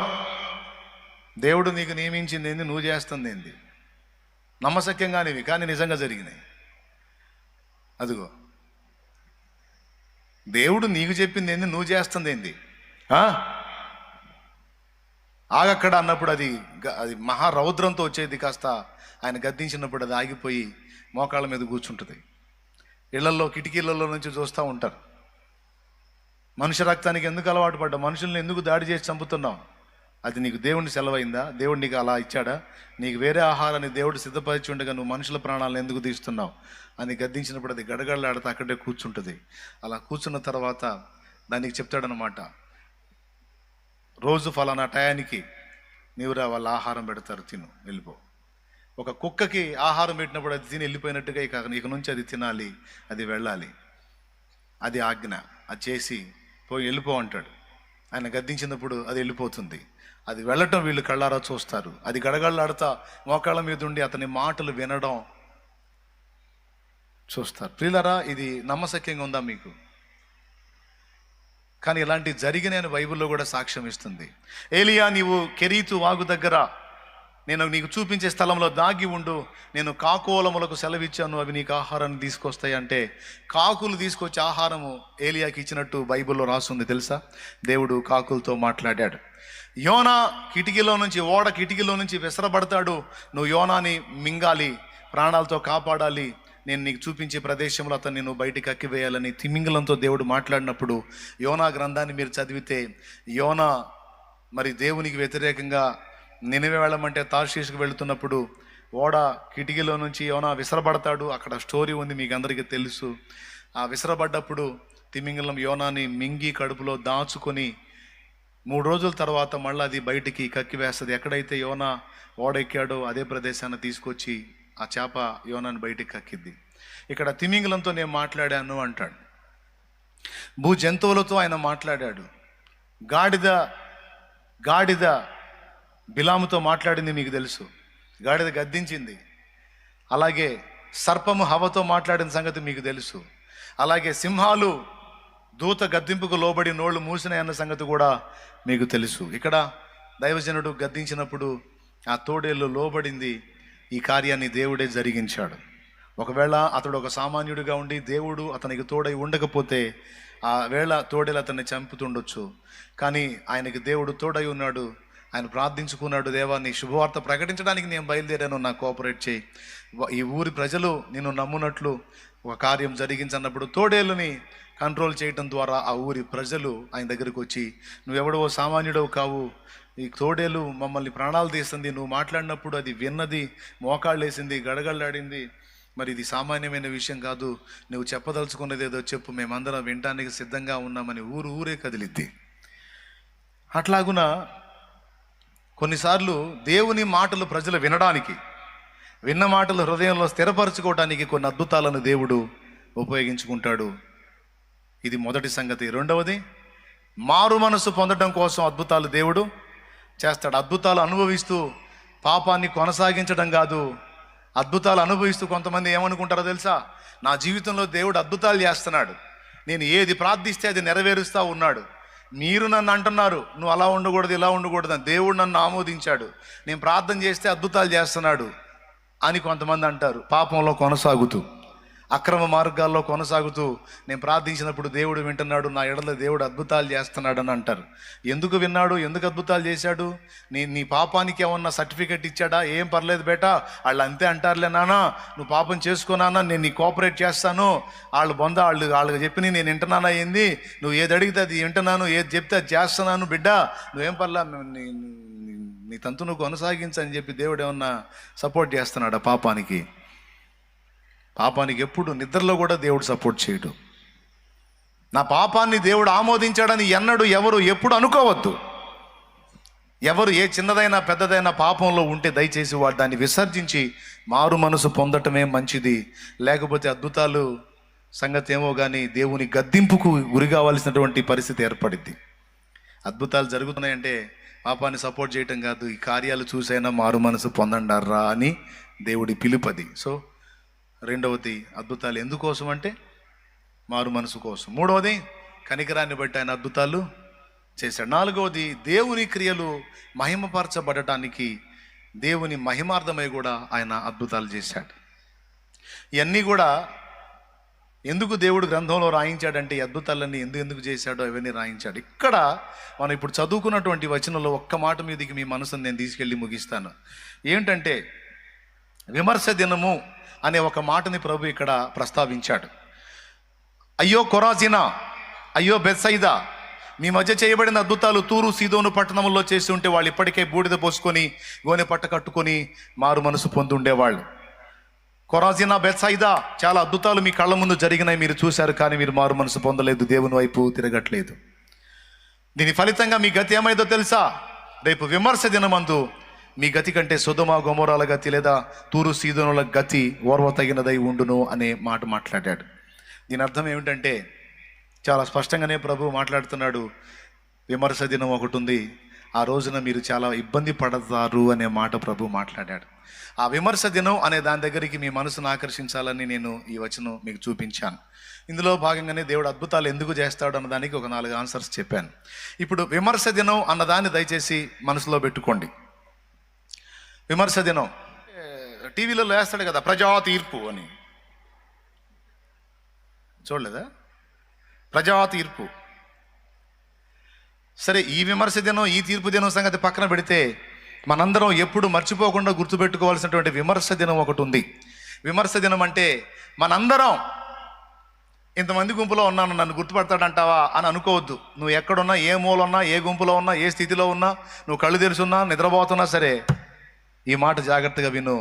దేవుడు నీకు నియమించింది ఏంది, నువ్వు చేస్తుంది ఏంది, నమ్మశక్యంగానివి కానీ నిజంగా జరిగినాయి. అదిగో, దేవుడు నీకు చెప్పింది ఏంది, నువ్వు చేస్తుంది ఏంది, ఆగక్కడ అన్నప్పుడు అది మహారౌద్రంతో వచ్చేది. కాస్త ఆయన గద్దించినప్పుడు అది ఆగిపోయి మోకాళ్ళ మీద కూర్చుంటుంది. ఇళ్లలో కిటికీలలో నుంచి చూస్తూ ఉంటారు. మనుష్య రక్తానికి ఎందుకు అలవాటు పడ్డా, మనుషుల్ని ఎందుకు దాడి చేసి చంపుతున్నావు, అది నీకు దేవుడిని సెలవైందా, దేవుడు నీకు అలా ఇచ్చాడా, నీకు వేరే ఆహారాన్ని దేవుడు సిద్ధపరిచి ఉండగా నువ్వు మనుషుల ప్రాణాలను ఎందుకు తీస్తున్నావు అని గద్దించినప్పుడు అది గడగడలాడితే అక్కడే కూర్చుంటుంది. అలా కూర్చున్న తర్వాత దానికి చెప్తాడనమాట, రోజు ఫలానా టయానికి నీవురా వాళ్ళ ఆహారం పెడతారు, తిను, వెళ్ళిపో. ఒక కుక్కకి ఆహారం పెట్టినప్పుడు అది తిని వెళ్ళిపోయినట్టుగా ఇక నుంచి అది తినాలి, అది వెళ్ళాలి, అది ఆజ్ఞ, అది చేసి పోయి వెళ్ళిపో అంటాడు. ఆయన గద్దించినప్పుడు అది వెళ్ళిపోతుంది. అది వెళ్ళటం వీళ్ళు కళ్ళారా చూస్తారు. అది గడగడలాడుతా మోకాళ్ళ మీద ఉండి అతని మాటలు వినడం చూస్తారు. ప్రియులారా, ఇది నమ్మశక్యంగా ఉందా మీకు? కానీ ఇలాంటి జరిగిన బైబిల్లో కూడా సాక్ష్యం ఇస్తుంది. ఏలియా, నీవు కెరీతు వాగు దగ్గర నేను నీకు చూపించే స్థలంలో దాగి ఉండు, నేను కాకోలములకు సెలవిచ్చాను, అవి నీకు ఆహారాన్ని తీసుకొస్తాయి అంటే, కాకులు తీసుకొచ్చి ఆహారము ఏలియాకి ఇచ్చినట్టు బైబిల్లో రాస్తుంది తెలుసా? దేవుడు కాకులతో మాట్లాడాడు. యోనా ఓడ కిటికీలో నుంచి విసరబడతాడు, నువ్వు యోనాని మింగాలి, ప్రాణాలతో కాపాడాలి, నేను నీకు చూపించే ప్రదేశంలో అతన్ని నువ్వు బయటికి అక్కివేయాలని తిమింగలంతో దేవుడు మాట్లాడినప్పుడు, యోనా గ్రంథాన్ని మీరు చదివితే, యోనా మరి దేవునికి వ్యతిరేకంగా నినివే వెళ్ళమంటే తార్షీషుకు వెళుతున్నప్పుడు ఓడ కిటికీలో నుంచి యోనా విసరబడతాడు. అక్కడ స్టోరీ ఉంది, మీకు అందరికీ తెలుసు. ఆ విసరబడ్డప్పుడు తిమింగలం యోనాని మింగి కడుపులో దాచుకొని 3 రోజుల తర్వాత మళ్ళీ అది బయటికి కక్కివేస్తుంది. ఎక్కడైతే యోనా ఓడ ఎక్కాడో అదే ప్రదేశాన్ని తీసుకొచ్చి ఆ చేప యోనాని బయటికి కక్కిద్ది. ఇక్కడ తిమింగలంతో నేను మాట్లాడాను అంటాడు. భూ జంతువులతో ఆయన మాట్లాడాడు. గాడిద బిలాముతో మాట్లాడింది మీకు తెలుసు, గాడిద గద్దించింది. అలాగే సర్పము హవతో మాట్లాడిన సంగతి మీకు తెలుసు. అలాగే సింహాలు దూత గద్దింపుకు లోబడి నోళ్ళు మూసినాయి అన్న సంగతి కూడా మీకు తెలుసు. ఇక్కడ దైవజనుడు గద్దించినప్పుడు ఆ తోడేళ్ళు లోబడింది. ఈ కార్యాన్ని దేవుడే జరిగించాడు. ఒకవేళ అతడు ఒక సామాన్యుడిగా ఉండి దేవుడు అతనికి తోడై ఉండకపోతే ఆ వేళ తోడేలు అతన్ని చంపుతుండొచ్చు. కానీ ఆయనకి దేవుడు తోడై ఉన్నాడు. ఆయన ప్రార్థించుకున్నాడు, దేవా నీ శుభవార్త ప్రకటించడానికి నేను బయలుదేరాను, నాకు కోఆపరేట్ చేయి, ఈ ఊరి ప్రజలు నిన్ను నమ్మునట్లు ఒక కార్యం జరిగించన్నప్పుడు తోడేలుని కంట్రోల్ చేయటం ద్వారా ఆ ఊరి ప్రజలు ఆయన దగ్గరికి వచ్చి, నువ్వెవడో సామాన్యుడవు కావు, ఈ తోడేలు మమ్మల్ని ప్రాణాలు తీస్తుంది, నువ్వు మాట్లాడినప్పుడు అది విన్నది, మోకాళ్ళు వేసింది, గడగళ్ళాడింది, మరి ఇది సామాన్యమైన విషయం కాదు, నువ్వు చెప్పదలుచుకున్నది ఏదో చెప్పు, మేమందరం వినటానికి సిద్ధంగా ఉన్నామని ఊరే కదిలిద్ది. అట్లాగున కొన్నిసార్లు దేవుని మాటలు ప్రజలు వినడానికి, విన్న మాటలు హృదయంలో స్థిరపరచుకోవడానికి కొన్ని అద్భుతాలను దేవుడు ఉపయోగించుకుంటాడు. ఇది మొదటి సంగతి. రెండవది, మారు మనసు పొందడం కోసం అద్భుతాలు దేవుడు చేస్తాడు. అద్భుతాలు అనుభవిస్తూ పాపాన్ని కొనసాగించడం కాదు, అద్భుతాలు అనుభవిస్తూ కొంతమంది ఏమనుకుంటారో తెలుసా, నా జీవితంలో దేవుడు అద్భుతాలు చేస్తున్నాడు, నేను ఏది ప్రార్థిస్తే అది నెరవేరుస్తూ ఉన్నాడు, మీరు నన్ను అంటున్నారు నువ్వు అలా ఉండకూడదు ఇలా ఉండకూడదు అని, దేవుడు నన్ను ఆమోదించాడు, నేను ప్రార్థన చేస్తే అద్భుతాలు చేస్తున్నాడు అని కొంతమంది అంటారు. పాపంలో కొనసాగుతూ, అక్రమ మార్గాల్లో కొనసాగుతూ, నేను ప్రార్థించినప్పుడు దేవుడు వింటున్నాడు, నా ఎడల దేవుడు అద్భుతాలు చేస్తున్నాడు అని అంటారు. ఎందుకు విన్నాడు, ఎందుకు అద్భుతాలు చేశాడు? నీ పాపానికి ఏమన్నా సర్టిఫికెట్ ఇచ్చాడా? ఏం పర్లేదు బేటా, వాళ్ళు అంతే అంటారులే నానా, నువ్వు పాపం చేసుకోనానా, నేను నీ కోఆపరేట్ చేస్తాను, వాళ్ళకి చెప్పి నేను వింటున్నానా ఏంది, నువ్వు ఏది అడిగితే అది వింటున్నాను, ఏది చెప్తే అది చేస్తున్నాను బిడ్డ, నువ్వేం పర్లా, నీ తంతు నువ్వు కొనసాగించని చెప్పి దేవుడు ఏమన్నా సపోర్ట్ చేస్తున్నాడా పాపానికి? పాపానికి ఎప్పుడు నిద్రలో కూడా దేవుడు సపోర్ట్ చేయడు. నా పాపాన్ని దేవుడు ఆమోదించాడని ఎన్నడూ ఎవరు ఎప్పుడు అనుకోవద్దు. ఎవరు ఏ చిన్నదైనా పెద్దదైనా పాపంలో ఉంటే దయచేసి వాడు దాన్ని విసర్జించి మారు మనసు పొందటమే మంచిది. లేకపోతే అద్భుతాలు సంగతి ఏమో కానీ దేవుని గద్దింపుకు గురి కావాల్సినటువంటి పరిస్థితి ఏర్పడింది. అద్భుతాలు జరుగుతున్నాయంటే పాపాన్ని సపోర్ట్ చేయటం కాదు, ఈ కార్యాలు చూసైనా మారు మనసు పొందండారా అని దేవుడి పిలుపది. సో రెండవది, అద్భుతాలు ఎందుకోసం అంటే మారు మనసు కోసం. మూడవది, కనికరాన్ని బట్టి ఆయన అద్భుతాలు చేశాడు. నాలుగవది, దేవుని క్రియలు మహిమపరచబడటానికి దేవుని మహిమార్థమై కూడా ఆయన అద్భుతాలు చేశాడు. ఇవన్నీ కూడా ఎందుకు దేవుడు గ్రంథంలో రాయించాడంటే ఈ అద్భుతాలన్నీ ఎందుకు చేశాడో అవన్నీ రాయించాడు. ఇక్కడ మనం ఇప్పుడు చదువుకున్నటువంటి వచనంలో ఒక్క మాట మీదకి మీ మనసును నేను తీసుకెళ్ళి ముగిస్తాను. ఏంటంటే విమర్శ దినము అనే ఒక మాటని ప్రభు ఇక్కడ ప్రస్తావించాడు. అయ్యో కొరాజినా, అయ్యో బెత్సైదా, మీ మధ్య చేయబడిన అద్భుతాలు తూరు సీదోను పట్టణంలో చేసి ఉంటే వాళ్ళు ఇప్పటికే బూడిద పోసుకొని గోనె పట్ట కట్టుకొని మారు మనసు పొంది ఉండేవాళ్ళు. కొరాజినా, బెత్సైదా, చాలా అద్భుతాలు మీ కళ్ళ ముందు జరిగినాయి, మీరు చూశారు, కానీ మీరు మారు మనసు పొందలేదు, దేవుని వైపు తిరగట్లేదు. దీని ఫలితంగా మీ గతి ఏమైందో తెలుసా? రేపు విమర్శ దినమందు మీ గతి కంటే సొదొమ గొమొర్రాల గతి లేదా తూరు సీదోనుల గతి ఓర్వతగినదై ఉండును అనే మాట మాట్లాడాడు. దీని అర్థం ఏమిటంటే చాలా స్పష్టంగానే ప్రభు మాట్లాడుతున్నాడు. విమర్శ దినం ఒకటి ఉంది, ఆ రోజున మీరు చాలా ఇబ్బంది పడతారు అనే మాట ప్రభు మాట్లాడాడు. ఆ విమర్శ దినం అనే దాని దగ్గరికి మీ మనసును ఆకర్షించాలని నేను ఈ వచనం మీకు చూపించాను. ఇందులో భాగంగానే దేవుడు అద్భుతాలు ఎందుకు చేస్తాడు అన్నదానికి ఒక 4 ఆన్సర్స్ చెప్పాను. ఇప్పుడు విమర్శ దినం అన్నదాన్ని దయచేసి మనసులో పెట్టుకోండి. విమర్శ దినం టీవీలో వేస్తాడు కదా, ప్రజా తీర్పు అని, చూడలేదా? ప్రజా తీర్పు. సరే, ఈ విమర్శ దినం ఈ తీర్పు దినం సంగతి పక్కన పెడితే మనందరం ఎప్పుడు మర్చిపోకుండా గుర్తుపెట్టుకోవాల్సినటువంటి విమర్శ దినం ఒకటి ఉంది. విమర్శ దినం అంటే మనందరం ఇంతమంది గుంపులో ఉన్నాను నన్ను గుర్తుపడతాడంటావా అని అనుకోవద్దు. నువ్వు ఎక్కడున్నా, ఏ మూల ఉన్నా, ఏ గుంపులో ఉన్నా, ఏ స్థితిలో ఉన్నా, నువ్వు కళ్ళు తెరుచున్నా, నిద్రపోతున్నా సరే, ఈ మాట జాగ్రత్తగా విను.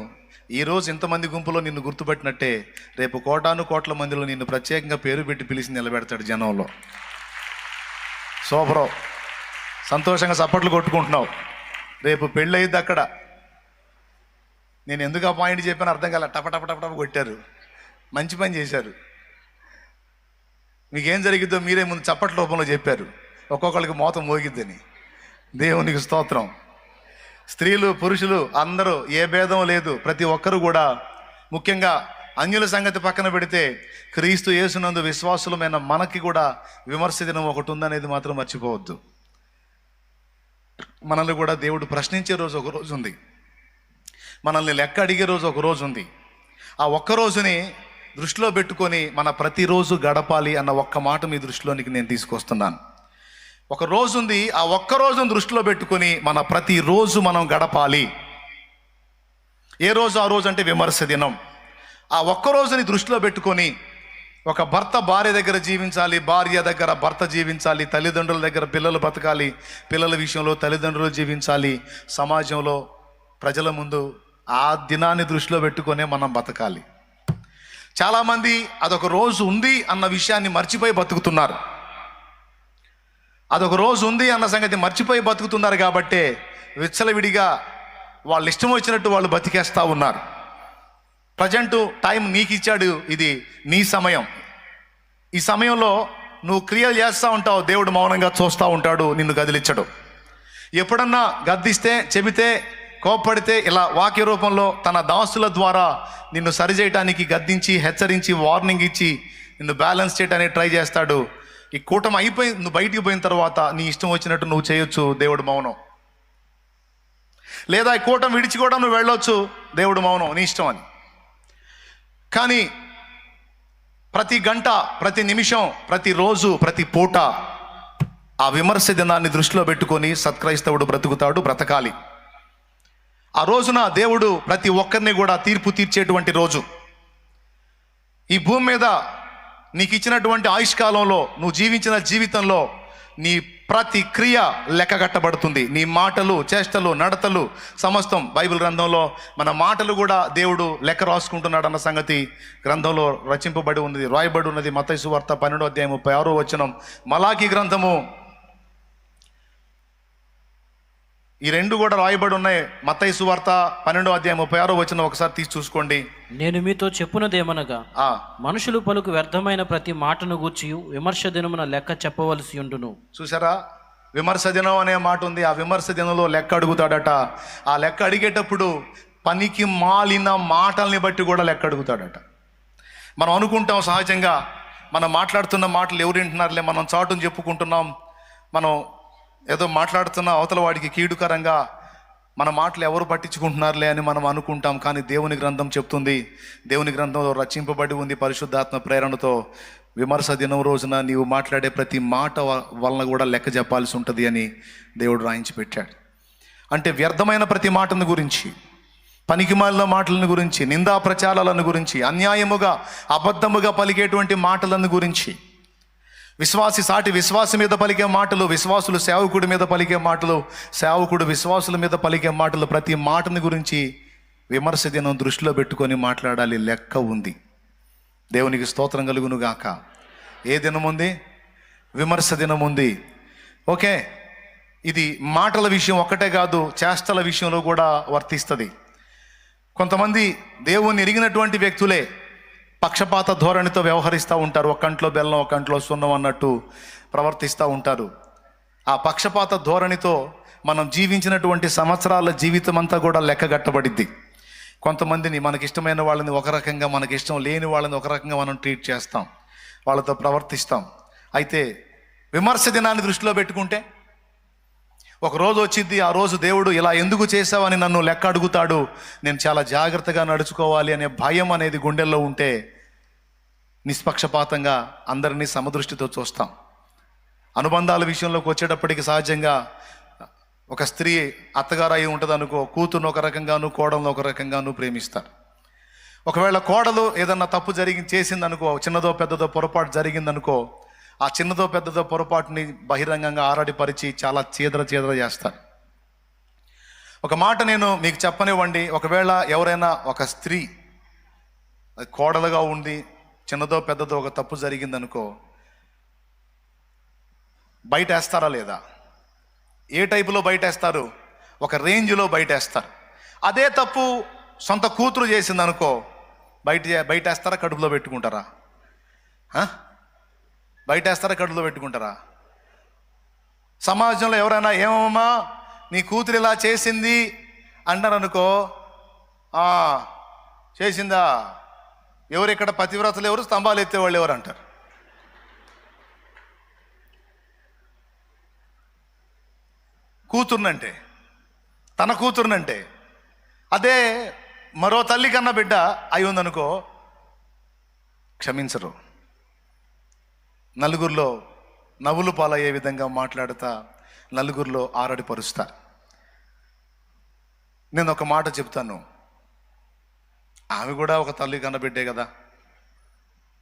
ఈరోజు ఇంతమంది గుంపులో నిన్ను గుర్తుపెట్టినట్టే రేపు కోట్ల మందిలో నిన్ను ప్రత్యేకంగా పేరు పెట్టి పిలిచి నిలబెడతాడు జనంలో. సూపరో, సంతోషంగా చప్పట్లు కొట్టుకుంటున్నావు. రేపు పెళ్ళి అయ్యిద్ది అక్కడ. నేను ఎందుకు ఆ పాయింట్ చెప్పాను అర్థం కాల, టప కొట్టారు, మంచి పని చేశారు. మీకేం జరిగిద్దో మీరే ముందు చప్పట్ల రూపంలో చెప్పారు, ఒక్కొక్కరికి మోతం మోగిద్దని. దేవునికి స్తోత్రం. స్త్రీలు పురుషులు అందరూ ఏ భేదం లేదు, ప్రతి ఒక్కరు కూడా, ముఖ్యంగా అన్యుల సంగతి పక్కన పెడితే క్రీస్తు యేసునందు విశ్వాసులమైన మనకి కూడా విమర్శ దినం ఒకటి ఉందనేది మాత్రం మర్చిపోవద్దు. మనల్ని కూడా దేవుడు ప్రశ్నించే రోజు ఒక రోజు ఉంది, మనల్ని లెక్క అడిగే రోజు ఒక రోజు ఉంది. ఆ ఒక్క రోజుని దృష్టిలో పెట్టుకొని మన ప్రతిరోజు గడపాలి అన్న ఒక్క మాట మీ దృష్టిలోనికి నేను తీసుకొస్తున్నాను. ఒక రోజు ఉంది, ఆ ఒక్క రోజును దృష్టిలో పెట్టుకొని మన ప్రతిరోజు మనం గడపాలి. ఏ రోజు ఆ రోజు అంటే విమర్శ దినం. ఆ ఒక్క రోజుని దృష్టిలో పెట్టుకొని ఒక భర్త భార్య దగ్గర జీవించాలి, భార్య దగ్గర భర్త జీవించాలి, తల్లిదండ్రుల దగ్గర పిల్లలు బతకాలి, పిల్లల విషయంలో తల్లిదండ్రులు జీవించాలి, సమాజంలో ప్రజల ముందు ఆ దినాన్ని దృష్టిలో పెట్టుకొనే మనం బతకాలి. చాలామంది అదొక రోజు ఉంది అన్న విషయాన్ని మర్చిపోయి బతుకుతున్నారు. అదొక రోజు ఉంది అన్న సంగతి మర్చిపోయి బతుకుతున్నారు కాబట్టే విచ్చలవిడిగా వాళ్ళు ఇష్టం వచ్చినట్టు వాళ్ళు బతికేస్తూ ఉన్నారు. ప్రజెంట్ టైం నీకు ఇచ్చాడు, ఇది నీ సమయం. ఈ సమయంలో నువ్వు క్రియలు చేస్తూ ఉంటావు, దేవుడు మౌనంగా చూస్తూ ఉంటాడు, నిన్ను గదిలిచ్చడు. ఎప్పుడన్నా గద్దిస్తే, చెబితే, కోప్పడితే ఇలా వాక్య రూపంలో తన దాసుల ద్వారా నిన్ను సరిచేయటానికి గద్దించి, హెచ్చరించి, వార్నింగ్ ఇచ్చి నిన్ను బ్యాలెన్స్ చేయడానికి ట్రై చేస్తాడు. ఈ కూటమి అయిపోయి నువ్వు బయటికి పోయిన తర్వాత నీ ఇష్టం వచ్చినట్టు నువ్వు చేయొచ్చు, దేవుడు మౌనం. లేదా ఈ కూటమి విడిచి కూడా నువ్వు వెళ్ళొచ్చు, దేవుడు మౌనం, నీ ఇష్టం అని. కానీ ప్రతి గంట, ప్రతి నిమిషం, ప్రతిరోజు, ప్రతి పూట ఆ విమర్శ దినాన్ని దృష్టిలో పెట్టుకొని సత్క్రైస్తవుడు బ్రతకాలి. ఆ రోజున దేవుడు ప్రతి ఒక్కరిని కూడా తీర్పు తీర్చేటువంటి రోజు. ఈ భూమి మీద నీకు ఇచ్చినటువంటి ఆయుష్కాలంలో నువ్వు జీవించిన జీవితంలో నీ ప్రతి క్రియ లెక్కగట్టబడుతుంది. నీ మాటలు, చేష్టలు, నడతలు సమస్తం బైబిల్ గ్రంథంలో మన మాటలు కూడా దేవుడు లెక్క రాసుకుంటున్నాడు అన్న సంగతి గ్రంథంలో రచింపబడి ఉన్నది, రాయబడి ఉన్నది. మత్తయి సువార్త 12:36 మలాకీ గ్రంథము, ఈ రెండు కూడా రాయబడి ఉన్నాయి. మత్తయి సువార్త 12:36 ఒకసారి తీసి చూసుకోండి. నేను మీతో చెప్పునదేమనగా, మనుషులు పలుకు వ్యర్థమైన ప్రతి మాటను గూర్చి విమర్శ దినమున లెక్క చెప్పవలసి ఉండును. చూసారా, విమర్శ దినం అనే మాట ఉంది. ఆ విమర్శ దినంలో లెక్క అడుగుతాడట. ఆ లెక్క అడిగేటప్పుడు పనికి మాలిన మాటల్ని బట్టి కూడా లెక్క అడుగుతాడట. మనం అనుకుంటాం సహజంగా, మనం మాట్లాడుతున్న మాటలు ఎవరు వింటున్నారులే, మనం చాటును చెప్పుకుంటున్నాం, మనం ఏదో మాట్లాడుతున్న అవతల వాడికి కీడుకరంగా మన మాటలు ఎవరు పట్టించుకుంటున్నారులే అని మనం అనుకుంటాం. కానీ దేవుని గ్రంథం చెప్తుంది, దేవుని గ్రంథంలో రచింపబడి ఉంది పరిశుద్ధాత్మ ప్రేరణతో, విమర్శ దినం రోజున నీవు మాట్లాడే ప్రతి మాట వలన కూడా లెక్క చెప్పాల్సి ఉంటుంది అని దేవుడు రాయించి పెట్టాడు. అంటే వ్యర్థమైన ప్రతి మాటను గురించి, పనికిమాలిన మాటలను గురించి, నిందా ప్రచారాలను గురించి, అన్యాయముగా అబద్ధముగా పలికేటువంటి మాటలను గురించి, విశ్వాసి సాటి విశ్వాసి మీద పలికే మాటలు, విశ్వాసులు సేవకుడి మీద పలికే మాటలు, సేవకుడు విశ్వాసుల మీద పలికే మాటలు, ప్రతి మాటని గురించి విమర్శ దినం దృష్టిలో పెట్టుకొని మాట్లాడాలి. లెక్క ఉంది. దేవునికి స్తోత్రం కలుగును గాక. ఏ దినం ఉంది? విమర్శ దినం ఉంది. ఓకే, ఇది మాటల విషయం ఒక్కటే కాదు, చేష్టల విషయంలో కూడా వర్తిస్తుంది. కొంతమంది దేవుణ్ణి ఎరిగినటువంటి వ్యక్తులే పక్షపాత ధోరణితో వ్యవహరిస్తూ ఉంటారు. ఒక కంట్లో బెల్లం, ఒక కంట్లో సున్నం అన్నట్టు ప్రవర్తిస్తూ ఉంటారు. ఆ పక్షపాత ధోరణితో మనం జీవించినటువంటి సంవత్సరాల జీవితం అంతా కూడా లెక్కగట్టబడిద్ది. కొంతమందిని, మనకిష్టమైన వాళ్ళని ఒక రకంగా, మనకిష్టం లేని వాళ్ళని ఒక రకంగా మనం ట్రీట్ చేస్తాం, వాళ్ళతో ప్రవర్తిస్తాం. అయితే విమర్శ దినాన్ని దృష్టిలో పెట్టుకుంటే ఒక రోజు వచ్చింది, ఆ రోజు దేవుడు ఇలా ఎందుకు చేసావని నన్ను లెక్క అడుగుతాడు, నేను చాలా జాగ్రత్తగా నడుచుకోవాలి అనే భయం అనేది గుండెల్లో ఉంటే నిష్పక్షపాతంగా అందరినీ సమదృష్టితో చూస్తాం. అనుబంధాల విషయంలోకి వచ్చేటప్పటికి సహజంగా ఒక స్త్రీ అత్తగారు అయి ఉంటుంది అనుకో, కూతురును ఒక రకంగాను, కోడలను ఒక రకంగాను ప్రేమిస్తారు. ఒకవేళ కోడలు ఏదన్నా తప్పు చేసిందనుకో, చిన్నదో పెద్దదో పొరపాటు జరిగిందనుకో, ఆ చిన్నదో పెద్దదో పొరపాటుని బహిరంగంగా ఆరాడిపరిచి చాలా చీదర చేస్తారు. ఒక మాట నేను మీకు చెప్పనివ్వండి, ఒకవేళ ఎవరైనా ఒక స్త్రీ కోడలుగా ఉండి చిన్నదో పెద్దదో ఒక తప్పు జరిగిందనుకో, బయట వేస్తారా లేదా? ఏ టైపులో బయట వేస్తారు? ఒక రేంజ్లో బయట వేస్తారు. అదే తప్పు సొంత కూతురు చేసిందనుకో, బయట వేస్తారా, కడుపులో పెట్టుకుంటారా? బయట వేస్తారా, కడుపులో పెట్టుకుంటారా? సమాజంలో ఎవరైనా ఏమమ్మా నీ కూతురు ఇలా చేసింది అంటారనుకో, చేసిందా, ఎవరు ఇక్కడ పతివ్రతలు ఎవరు, స్తంభాలు ఎత్తేవాళ్ళు ఎవరు అంటారు. కూతుర్నంటే, తన కూతుర్నంటే. అదే మరో తల్లి కన్న బిడ్డ అయి ఉందనుకో, క్షమించరు. నలుగురిలో నవ్వులు పాలయ్యే విధంగా మాట్లాడుతా నలుగురిలో ఆరడిపరుస్తా. నేను ఒక మాట చెప్తాను, ఆమె కూడా ఒక తల్లి కన్న బిడ్డే కదా.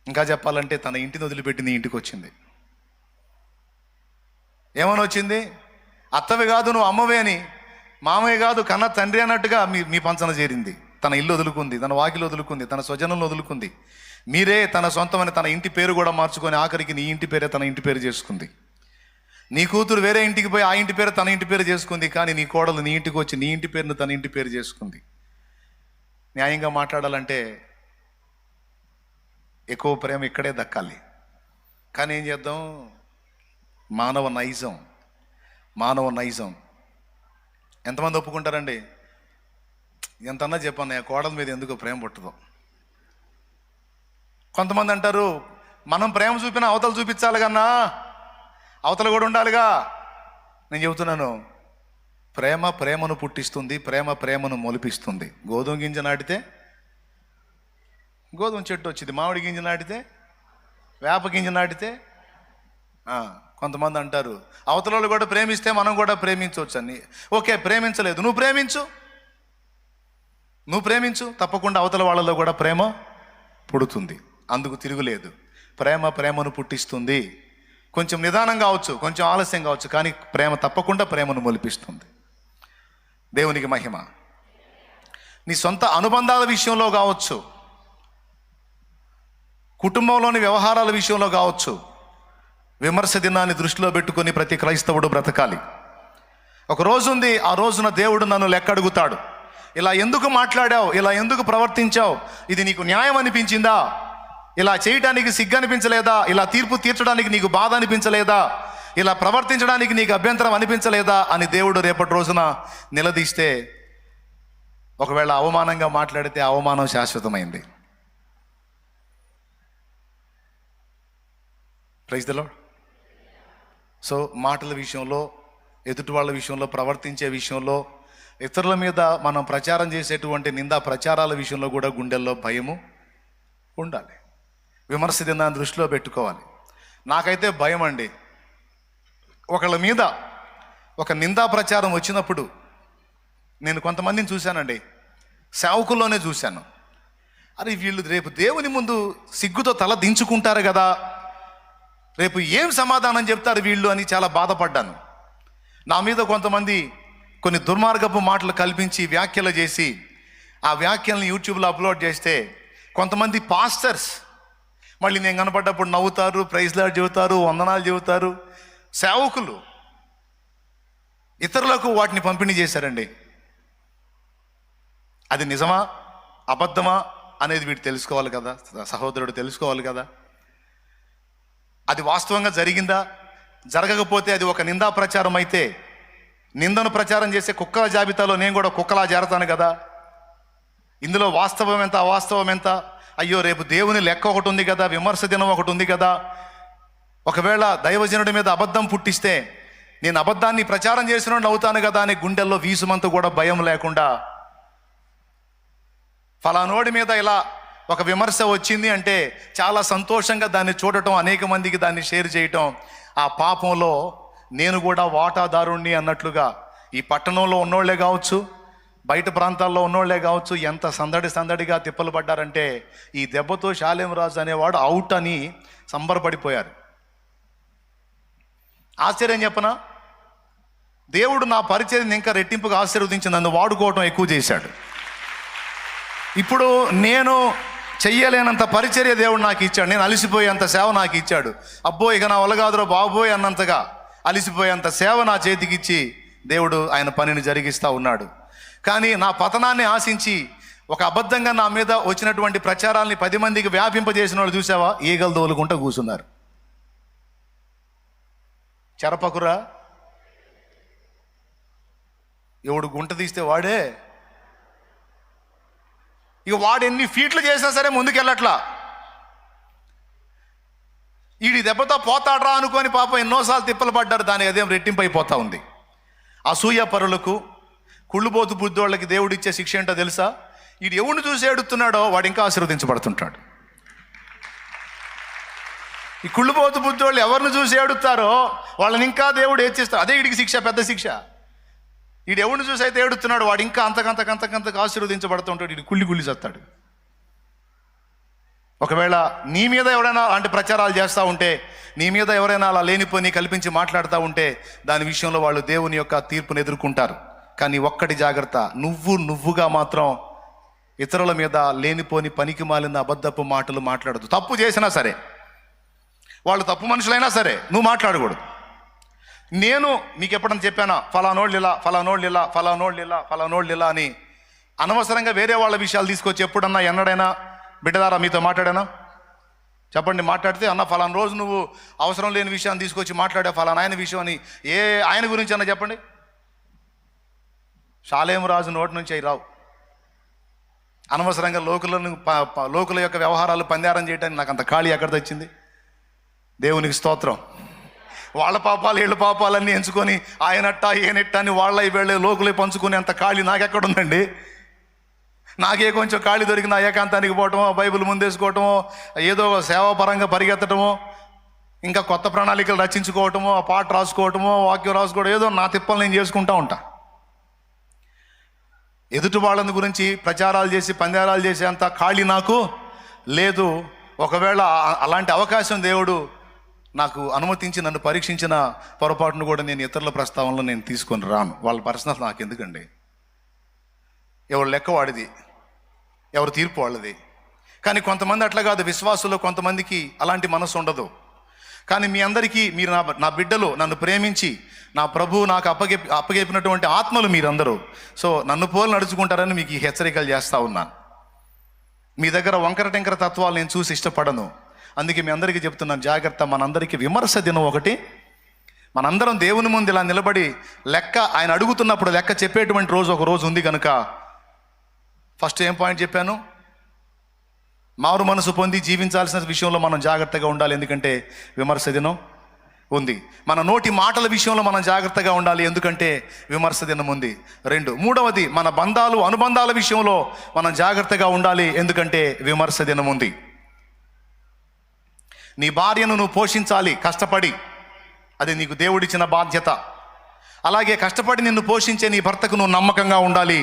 ఇంకా చెప్పాలంటే తన ఇంటిని వదిలిపెట్టింది ఇంటికి వచ్చింది. ఏమని వచ్చింది? అత్తవి కాదు నువ్వు అమ్మవే అని, మామయ్య కాదు కన్న తండ్రి అన్నట్టుగా మీ పంచన చేరింది. తన ఇల్లు వదులుకుంది, తన వాకిలు వదులుకుంది, తన స్వజనంలో వదులుకుంది. మీరే తన సొంతమని తన ఇంటి పేరు కూడా మార్చుకొని ఆఖరికి నీ ఇంటి పేరే తన ఇంటి పేరు చేసుకుంది. నీ కూతురు వేరే ఇంటికి పోయి ఆ ఇంటి పేరు తన ఇంటి పేరు చేసుకుంది. కానీ నీ కోడలు నీ ఇంటికి వచ్చి నీ ఇంటి పేరును తన ఇంటి పేరు చేసుకుంది. న్యాయంగా మాట్లాడాలంటే ఎక్కువ ప్రేమ ఇక్కడే దక్కాలి. కానీ ఏం చేద్దాం, మానవ నైజం. ఎంతమంది ఒప్పుకుంటారండి? ఎంతన్నా చెప్పాను కోడల మీద ఎందుకు ప్రేమ పుట్టదు. కొంతమంది అంటారు, మనం ప్రేమ చూపినా అవతల చూపించాలి కన్నా, అవతల కూడా ఉండాలిగా. నేను చెబుతున్నాను, ప్రేమను పుట్టిస్తుంది, ప్రేమను మొలిపిస్తుంది. గోధుమ గింజ నాటితే గోధుమ చెట్టు వచ్చింది, మామిడి గింజ నాటితే వేప గింజ నాటితే. కొంతమంది అంటారు అవతల వాళ్ళు కూడా ప్రేమిస్తే మనం కూడా ప్రేమించవచ్చు అని. ఓకే, ప్రేమించలేదు, నువ్వు ప్రేమించు, తప్పకుండా అవతల వాళ్ళలో కూడా ప్రేమ పుడుతుంది. అందుకు తిరుగులేదు. ప్రేమను పుట్టిస్తుంది. కొంచెం నిదానం కావచ్చు, కొంచెం ఆలస్యం కావచ్చు, కానీ ప్రేమ తప్పకుండా ప్రేమను మొలిపిస్తుంది. దేవునికి మహిమ. నీ సొంత అనుబంధాల విషయంలో కావచ్చు, కుటుంబంలోని వ్యవహారాల విషయంలో కావచ్చు, విమర్శ దినాన్ని దృష్టిలో పెట్టుకొని ప్రతి క్రైస్తవుడు బ్రతకాలి. ఒక రోజు ఉంది, ఆ రోజున దేవుడు నన్ను లెక్క అడుగుతాడు. ఇలా ఎందుకు మాట్లాడావు, ఇలా ఎందుకు ప్రవర్తించావు, ఇది నీకు న్యాయం అనిపించిందా, ఇలా చేయడానికి సిగ్గు అనిపించలేదా, ఇలా తీర్పు తీర్చడానికి నీకు బాధ అనిపించలేదా, ఇలా ప్రవర్తించడానికి నీకు అభ్యంతరం అనిపించలేదా అని దేవుడు రేపటి రోజున నిలదీస్తే, ఒకవేళ అవమానంగా మాట్లాడితే అవమానం శాశ్వతమైంది. Praise the lord. సో మాటల విషయంలో, ఎదుటి వాళ్ళ విషయంలో, ప్రవర్తించే విషయంలో, ఇతరుల మీద మనం ప్రచారం చేసేటువంటి నిందా ప్రచారాల విషయంలో కూడా గుండెల్లో భయము ఉండాలి. విమర్శ దినాన్ని దృష్టిలో పెట్టుకోవాలి. నాకైతే భయం అండి, ఒకళ్ళ మీద ఒక నిందా ప్రచారం వచ్చినప్పుడు. నేను కొంతమందిని చూశానండి, సేవకుల్లోనే చూశాను. అరే వీళ్ళు రేపు దేవుని ముందు సిగ్గుతో తల దించుకుంటారు కదా, రేపు ఏం సమాధానం చెప్తారు వీళ్ళు అని చాలా బాధపడ్డాను. నా మీద కొంతమంది కొన్ని దుర్మార్గపు మాటలు కల్పించి వ్యాఖ్యలు చేసి ఆ వ్యాఖ్యలను యూట్యూబ్లో అప్లోడ్ చేస్తే, కొంతమంది పాస్టర్స్ మళ్ళీ నేను కనపడ్డప్పుడు నవ్వుతారు, ప్రైజ్ లార్డ్ చెబుతారు, వందనాలు చెబుతారు. సేవకులు ఇతరులకు వాటిని పంపిణీ చేశారండి. అది నిజమా అబద్ధమా అనేది వీడు తెలుసుకోవాలి కదా, సహోదరుడు తెలుసుకోవాలి కదా. అది వాస్తవంగా జరిగిందా, జరగకపోతే అది ఒక నిందా ప్రచారం అయితే, నిందను ప్రచారం చేసే కుక్కల జాబితాలో నేను కూడా కుక్కలా చేరతాను కదా. ఇందులో వాస్తవం ఎంత అవాస్తవం ఎంత? అయ్యో రేపు దేవుని లెక్క ఒకటి ఉంది కదా, విమర్శ దినం ఒకటి ఉంది కదా. ఒకవేళ దైవజనుడి మీద అబద్ధం పుట్టిస్తే నేను అబద్ధాన్ని ప్రచారం చేసినోడు అవుతాను కదా అని గుండెల్లో వీసుమంతు కూడా భయం లేకుండా, ఫలానోడి మీద ఇలా ఒక విమర్శ వచ్చింది అంటే చాలా సంతోషంగా దాన్ని చూడటం, అనేక మందికి దాన్ని షేర్ చేయటం, ఆ పాపంలో నేను కూడా వాటాదారుణ్ణి అన్నట్లుగా ఈ పట్టణంలో ఉన్నోళ్లే కావచ్చు, బయట ప్రాంతాల్లో ఉన్నోళ్లే కావచ్చు, ఎంత సందడిగా తిప్పలు పడ్డారంటే ఈ దెబ్బతో షాలేం రాజు అనేవాడు అవుట్ అని సంబరపడిపోయారు. ఆశ్చర్యం చెప్పనా, దేవుడు నా పరిచర్యను ఇంకా రెట్టింపుగా ఆశీర్వదించి నన్ను వాడుకోవటం ఎక్కువ చేశాడు. ఇప్పుడు నేను చెయ్యలేనంత పరిచర్య దేవుడు నాకు ఇచ్చాడు, నేను అలిసిపోయేంత సేవ నాకు ఇచ్చాడు. అబ్బో ఇక నా వల్ల కాదురో బాబోయ్ అన్నంతగా అలిసిపోయేంత సేవ నా చేతికి ఇచ్చి దేవుడు ఆయన పనిని జరిగిస్తూ ఉన్నాడు. కానీ నా పతనాన్ని ఆశించి ఒక అబద్ధంగా నా మీద వచ్చినటువంటి ప్రచారాల్ని 10 మందికి వ్యాపింపజేసిన వాళ్ళు చూసావా, ఈగలు తోలుకుంటూ కూర్చున్నారు. చెరపకురా, ఎవడు గుంట తీస్తే వాడే. ఇక వాడు ఎన్ని ఫీట్లు చేసినా సరే ముందుకెళ్ళట్లా. ఈడి దెబ్బతో పోతాడ్రా అనుకొని పాపం ఎన్నోసార్లు తిప్పలు పడ్డారు, దానికి అదేం రెట్టింపు అయిపోతా ఉంది. అసూయ పరులకు, కుళ్ళుబోతు బుద్ధోళ్ళకి దేవుడు ఇచ్చే శిక్ష ఏంటో తెలుసా? వీడు ఎవరిని చూసి ఏడుతున్నాడో వాడు ఇంకా ఆశీర్వదించబడుతుంటాడు. ఈ కుళ్ళుబోతు బుద్ధోళ్ళు ఎవరిని చూసి ఏడుతారో వాళ్ళని ఇంకా దేవుడు హెచ్చిస్తాడు. అదే వీడికి శిక్ష, పెద్ద శిక్ష. వీడు ఎవరిని చూసి అయితే ఏడుతున్నాడు వాడు ఇంకా అంతకంతకు ఆశీర్వదించబడుతుంటాడు. వీడు కుళ్ళి చస్తాడు. ఒకవేళ నీ మీద ఎవరైనా అలాంటి ప్రచారాలు చేస్తూ ఉంటే, నీ మీద ఎవరైనా అలా లేనిపోని కల్పించి మాట్లాడుతూ ఉంటే, దాని విషయంలో వాళ్ళు దేవుని యొక్క తీర్పును ఎదుర్కొంటారు. కానీ ఒక్కటి జాగ్రత్త, నువ్వుగా మాత్రం ఇతరుల మీద లేనిపోని పనికి మాలిన అబద్ధపు మాటలు మాట్లాడదు. తప్పు చేసినా సరే, వాళ్ళు తప్పు మనుషులైనా సరే నువ్వు మాట్లాడకూడదు. నేను మీకు ఎప్పుడన్నా చెప్పానా ఫలానోళ్ళు ఇలా అని అనవసరంగా వేరే వాళ్ళ విషయాలు తీసుకొచ్చి ఎప్పుడన్నా ఎన్నడైనా బిడ్డదారా మీతో మాట్లాడానా? చెప్పండి. మాట్లాడితే అన్న ఫలానా రోజు నువ్వు అవసరం లేని విషయాన్ని తీసుకొచ్చి మాట్లాడా, ఫలానా ఆయన విషయం అని. ఏ ఆయన గురించి అన్న చెప్పండి. షాలేము రాజు నోటి నుంచి అవి రావు. అనవసరంగా లోకుల యొక్క వ్యవహారాలు పందారం చేయడానికి నాకు అంత ఖాళీ ఎక్కడ తెచ్చింది? దేవునికి స్తోత్రం. వాళ్ళ పాపాలు వీళ్ళ పాపాలన్నీ ఎంచుకొని ఆయనట్టా ఈయనట్టా అని వాళ్ళ వీళ్ళ లోకులే పంచుకునే అంత ఖాళీ నాకెక్కడుందండి? నాకే కొంచెం ఖాళీ దొరికిన ఏకాంతానికి పోవటమో, బైబిల్ ముందేసుకోవటమో, ఏదో సేవాపరంగా పరిగెత్తటమో, ఇంకా కొత్త ప్రణాళికలు రచించుకోవటమో, ఆ పాట రాసుకోవటమో, వాక్యం రాసుకోవడం, ఏదో నా తిప్పలు నేను చేసుకుంటూ ఉంటా. ఎదుటి వాళ్ళని గురించి ప్రచారాలు చేసి పందేరాలు చేసే అంత ఖాళీ నాకు లేదు. ఒకవేళ అలాంటి అవకాశం దేవుడు నాకు అనుమతించి నన్ను పరీక్షించిన పొరపాటును కూడా నేను ఇతరుల ప్రస్తావనలో నేను తీసుకొని రాను. వాళ్ళ పర్సనల్ నాకు ఎందుకండి? ఎవరు లెక్క వాడిది, ఎవరు తీర్పు వాళ్ళది. కానీ కొంతమంది అట్లా కాదు. విశ్వాసులు కొంతమందికి అలాంటి మనసు ఉండదు. కానీ మీ అందరికీ, మీరు నా బిడ్డలు, నన్ను ప్రేమించి నా ప్రభువు నాకు అప్పగెప్పినటువంటి ఆత్మలు మీరందరూ. సో నన్ను పోలు నడుచుకుంటారని మీకు ఈ హెచ్చరికలు చేస్తూ ఉన్నాను. మీ దగ్గర వంకర టెంకర తత్వాలు నేను చూసి ఇష్టపడను. అందుకే మీ అందరికీ చెప్తున్నాను, జాగ్రత్త. మనందరికీ విమర్శ దినం ఒకటి. మనందరం దేవుని ముందు ఇలా నిలబడి లెక్క ఆయన అడుగుతున్నప్పుడు లెక్క చెప్పేటువంటి రోజు ఒక రోజు ఉంది కనుక ఫస్ట్ ఏం పాయింట్ చెప్పాను? మారు మనసు పొంది జీవించాల్సిన విషయంలో మనం జాగ్రత్తగా ఉండాలి. ఎందుకంటే విమర్శ దినం ఉంది. మన నోటి మాటల విషయంలో మనం జాగ్రత్తగా ఉండాలి. ఎందుకంటే విమర్శ దినం ఉంది. మూడవది, మన బంధాలు అనుబంధాల విషయంలో మనం జాగ్రత్తగా ఉండాలి. ఎందుకంటే విమర్శ దినం ఉంది. నీ భార్యను నువ్వు పోషించాలి కష్టపడి, అది నీకు దేవుడిచ్చిన బాధ్యత. అలాగే కష్టపడి నిన్ను పోషించే నీ భర్తకు నువ్వు నమ్మకంగా ఉండాలి,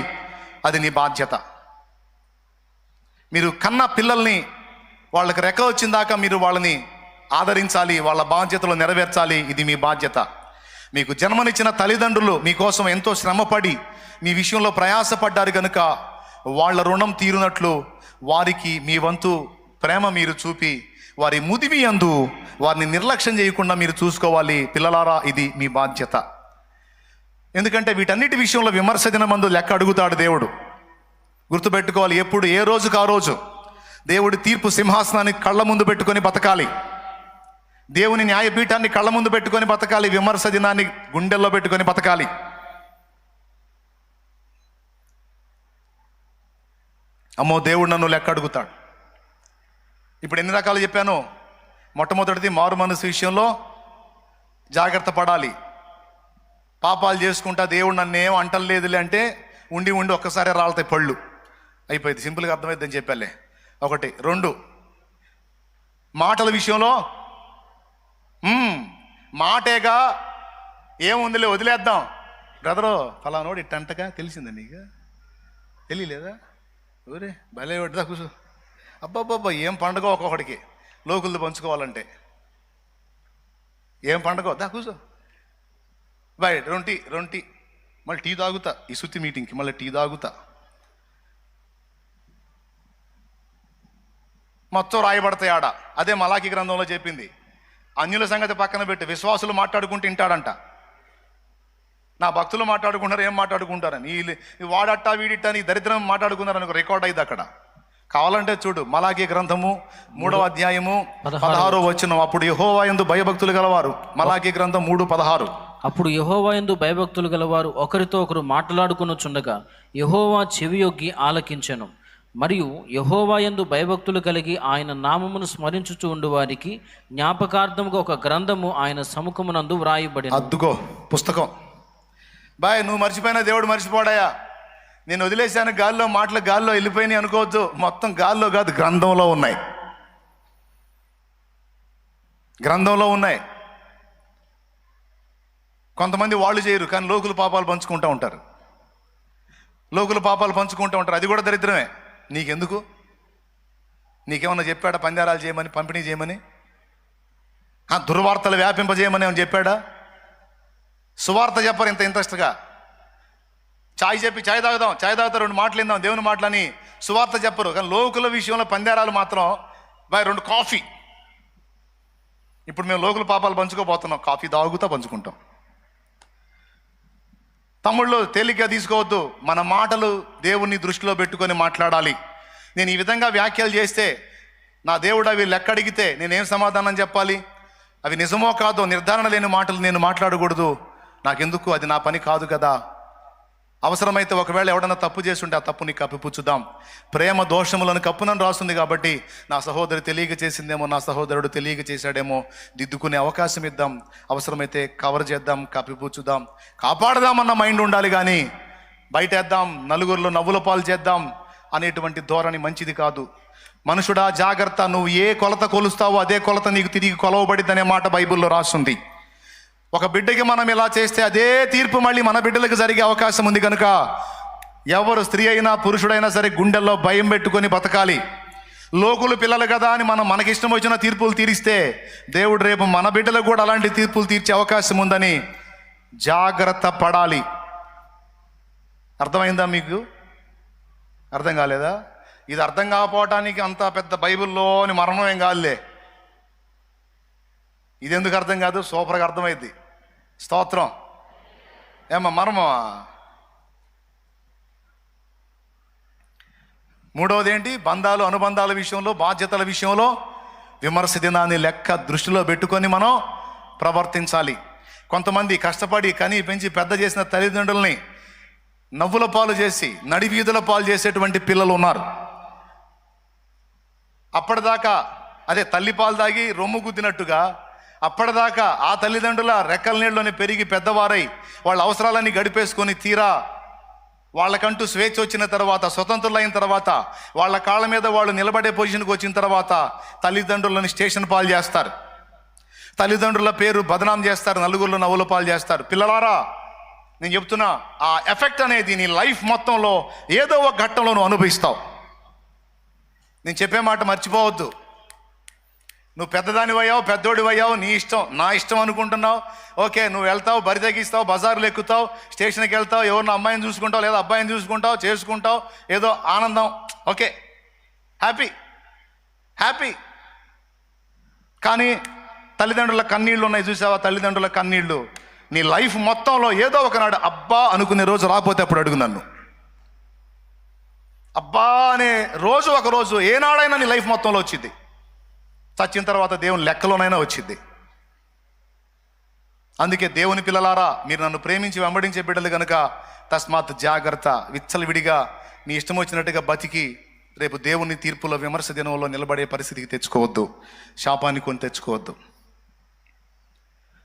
అది నీ బాధ్యత. మీరు కన్న పిల్లల్ని వాళ్ళకి రెక్క వచ్చిందాకా మీరు వాళ్ళని ఆదరించాలి, వాళ్ళ బాధ్యతలు నెరవేర్చాలి, ఇది మీ బాధ్యత. మీకు జన్మనిచ్చిన తల్లిదండ్రులు మీకోసం ఎంతో శ్రమపడి మీ విషయంలో ప్రయాసపడ్డారు కనుక వాళ్ళ రుణం తీరునట్లు వారికి మీ వంతు ప్రేమ మీరు చూపి వారి ముదిమి యందు వారిని నిర్లక్ష్యం చేయకుండా మీరు చూసుకోవాలి. పిల్లలారా, ఇది మీ బాధ్యత. ఎందుకంటే వీటన్నిటి విషయంలో విమర్శ దినమందు లెక్క అడుగుతాడు దేవుడు. గుర్తుపెట్టుకోవాలి, ఎప్పుడు ఏ రోజుకు ఆ రోజు దేవుడి తీర్పు సింహాసనాన్ని కళ్ళ ముందు పెట్టుకొని బతకాలి. దేవుని న్యాయపీఠాన్ని కళ్ళ ముందు పెట్టుకొని బతకాలి. విమర్శ దినాన్ని గుండెల్లో పెట్టుకొని బతకాలి. అమ్మో, దేవుడు నన్ను లెక్క అడుగుతాడు. ఇప్పుడు ఎన్ని రకాలు చెప్పాను? మొట్టమొదటిది, మారు మనసు విషయంలో జాగ్రత్త పడాలి. పాపాలు చేసుకుంటా దేవుడు నన్ను ఏం అంటలేదులే అంటే ఉండి ఒక్కసారి రాలతాయి పళ్ళు. అయిపోయింది, సింపుల్గా అర్థమైందని చెప్పాలే. 1. 2, మాటల విషయంలో మాటేగా ఏముందిలే వదిలేద్దాం. బ్రదరు ఫలానోడు ఇట్టంటగా తెలిసిందా నీకు? తెలియలేదా? ఊరే భలే వడ్డా కూర్చో. అబ్బాబ్బా, ఏం పండుగ ఒక్కొక్కడికి లోకులది పంచుకోవాలంటే. ఏం పండుగ? దా కూర్చో. బాయ్, 2 మళ్ళీ టీ తాగుతా. ఈ సుత్తి మీటింగ్కి మళ్ళీ టీ తాగుతా. మొత్తం రాయబడతాయి ఆడ. అదే మలాకి గ్రంథంలో చెప్పింది. అన్యుల సంగతి పక్కన పెట్టి విశ్వాసులు మాట్లాడుకుంటూ వింటాడంట. నా భక్తులు మాట్లాడుకుంటారు, ఏం మాట్లాడుకుంటారని. వాడట్టా వీడిట్టా నీ దరిద్రం మాట్లాడుకున్నారని ఒక రికార్డ్ అయింది అక్కడ. కావాలంటే చూడు, మలాకి గ్రంథము 3వ అధ్యాయము 16వ వచనం. అప్పుడు యెహోవా యందు భయభక్తులు గలవారు. మలాకి గ్రంథం 3:16. అప్పుడు యెహోవా యందు భయభక్తులు గలవారు ఒకరితో ఒకరు మాట్లాడుకొనుచుండగా యెహోవా చెవియొగ్గి ఆలకించెను. మరియు యెహోవా యందు భయభక్తులు కలిగి ఆయన నామమును స్మరించుచు ఉండు వారికి జ్ఞాపకార్థముగా ఒక గ్రంథము ఆయన సముఖమునందు వ్రాయబడింది. అద్దుకో పుస్తకం. బాయ్ నువ్వు మర్చిపోయినా దేవుడు మర్చిపోడాయా, నేను వదిలేశాను గాల్లో, మాటలు గాల్లో వెళ్ళిపోయినాయి అనుకోవద్దు. మొత్తం గాల్లో కాదు, గ్రంథంలో ఉన్నాయి, గ్రంథంలో ఉన్నాయి. కొంతమంది వాళ్ళు చేయరు, కానీ లోకుల పాపాలు పంచుకుంటూ ఉంటారు, లోకుల పాపాలు పంచుకుంటూ ఉంటారు. అది కూడా దరిద్రమే. నీకెందుకు? నీకేమన్నా చెప్పాడా పందారాలు చేయమని, పంపిణీ చేయమని, దుర్వార్తలు వ్యాపింపజేయమని ఏమని చెప్పాడా? సువార్త చెప్పరు ఇంత ఇంట్రెస్ట్గా. చాయ్ చెప్పి చాయ్ తాగుతారు, 2 మాటలు విందాం దేవుని మాటలని సువార్త చెప్పరు. కానీ లోకుల విషయంలో పందారాలు మాత్రం బాయ్ 2 కాఫీ. ఇప్పుడు మేము లోకుల పాపాలు పంచుకోబోతున్నాం, కాఫీ తాగుతా పంచుకుంటాం. తమ్ముళ్ళు తేలిగ్గా తీసుకోవద్దు. మన మాటలు దేవుణ్ణి దృష్టిలో పెట్టుకొని మాట్లాడాలి. నేను ఈ విధంగా వ్యాఖ్యలు చేస్తే నా దేవుడు అవి లెక్క అడిగితే నేనేం సమాధానం చెప్పాలి? అవి నిజమో కాదో నిర్ధారణ లేని మాటలు నేను మాట్లాడకూడదు. నాకెందుకు? అది నా పని కాదు కదా. అవసరమైతే ఒకవేళ ఎవడన్నా తప్పు చేస్తుంటే ఆ తప్పుని కప్పిపుచ్చుదాం. ప్రేమ దోషములను కప్పునని రాస్తుంది కాబట్టి నా సహోదరి తెలియక చేసిందేమో, నా సహోదరుడు తెలియక చేశాడేమో, దిద్దుకునే అవకాశం ఇద్దాం. అవసరమైతే కవర్ చేద్దాం, కప్పిపుచ్చుదాం, కాపాడదామన్న మైండ్ ఉండాలి. కానీ బయటేద్దాం, నలుగురిలో నవ్వుల పాలు చేద్దాం అనేటువంటి ధోరణి మంచిది కాదు. మనుషుడా జాగ్రత్త, నువ్వు ఏ కొలత కొలుస్తావో అదే కొలత నీకు తిరిగి కొలవబడిద్ది అనే మాట బైబిల్లో రాస్తుంది. ఒక బిడ్డకి మనం ఇలా చేస్తే అదే తీర్పు మళ్ళీ మన బిడ్డలకు జరిగే అవకాశం ఉంది. కనుక ఎవరు స్త్రీ అయినా పురుషుడైనా సరే గుండెల్లో భయం పెట్టుకొని బతకాలి. లోకులు పిల్లలు కదా అని మనం మనకిష్టం వచ్చిన తీర్పులు తీరిస్తే దేవుడు రేపు మన బిడ్డలకు కూడా అలాంటి తీర్పులు తీర్చే అవకాశం ఉందని జాగ్రత్త పడాలి. అర్థమైందా మీకు? అర్థం కాలేదా? ఇది అర్థం కాకపోవటానికి అంత పెద్ద బైబిల్లోని మరణం ఏం కాదులే. ఇది ఎందుకు అర్థం కాదు? సూపర్గా అర్థమైంది. స్తోత్రం. ఏమా మర్మమా? మూడవది ఏంటి? బంధాలు, అనుబంధాల విషయంలో, బాధ్యతల విషయంలో విమర్శ దినాన్ని లెక్క దృష్టిలో పెట్టుకొని మనం ప్రవర్తించాలి. కొంతమంది కష్టపడి కని పెంచి పెద్ద చేసిన తల్లిదండ్రుల్ని నవ్వుల పాలు చేసి నడివీధుల పాలు చేసేటువంటి పిల్లలు ఉన్నారు. అప్పటిదాకా అదే తల్లి పాలు తాగి రొమ్ము గుద్దినట్టుగా అప్పటిదాకా ఆ తల్లిదండ్రుల రెక్కల నీళ్ళలోనే పెరిగి పెద్దవారై వాళ్ళ అవసరాలన్నీ గడిపేసుకొని తీరా వాళ్ళకంటూ స్వేచ్ఛ వచ్చిన తర్వాత, స్వతంత్రులైన తర్వాత, వాళ్ళ కాళ్ళ మీద వాళ్ళు నిలబడే పొజిషన్కి వచ్చిన తర్వాత తల్లిదండ్రులను స్టేషన్ పాలు చేస్తారు, తల్లిదండ్రుల పేరు బదనాం చేస్తారు, నలుగురిలో నవ్వుల పాలు చేస్తారు. పిల్లలారా నేను చెప్తున్నా, ఆ ఎఫెక్ట్ అనేది నీ లైఫ్ మొత్తంలో ఏదో ఒక ఘట్టంలో నువ్వు అనుభవిస్తావు. నేను చెప్పే మాట మర్చిపోవద్దు. నువ్వు పెద్దదానివయ్యావు, పెద్దోడివయ్యావు, నీ ఇష్టం, నా ఇష్టం అనుకుంటున్నావు. ఓకే, నువ్వు వెళ్తావు, బరి తగ్గిస్తావు, బజార్లు ఎక్కుతావు, స్టేషన్కి వెళ్తావు, ఎవరిని అమ్మాయిని చూసుకుంటావు లేదా అబ్బాయిని చూసుకుంటావు, చేసుకుంటావు, ఏదో ఆనందం. Okay, happy happy. కానీ తల్లిదండ్రుల కన్నీళ్ళు ఉన్నాయి చూసావా? తల్లిదండ్రుల కన్నీళ్ళు నీ లైఫ్ మొత్తంలో ఏదో ఒకనాడు అబ్బా అనుకునే రోజు రాకపోతే అప్పుడు అడుగు నన్ను. అబ్బా అనే రోజు ఒక రోజు ఏనాడైనా నీ లైఫ్ మొత్తంలో వచ్చింది. చచ్చిన తర్వాత దేవుని లెక్కలోనైనా వచ్చింది. అందుకే దేవుని పిల్లలారా, మీరు నన్ను ప్రేమించి వెంబడించే బిడ్డలు కనుక తస్మాత్ జాగ్రత్త. విచ్చలవిడిగా నీ ఇష్టం వచ్చినట్టుగా బతికి రేపు దేవుని తీర్పులో విమర్శ దినంలో నిలబడే పరిస్థితికి తెచ్చుకోవద్దు, శాపాన్ని కొని తెచ్చుకోవద్దు.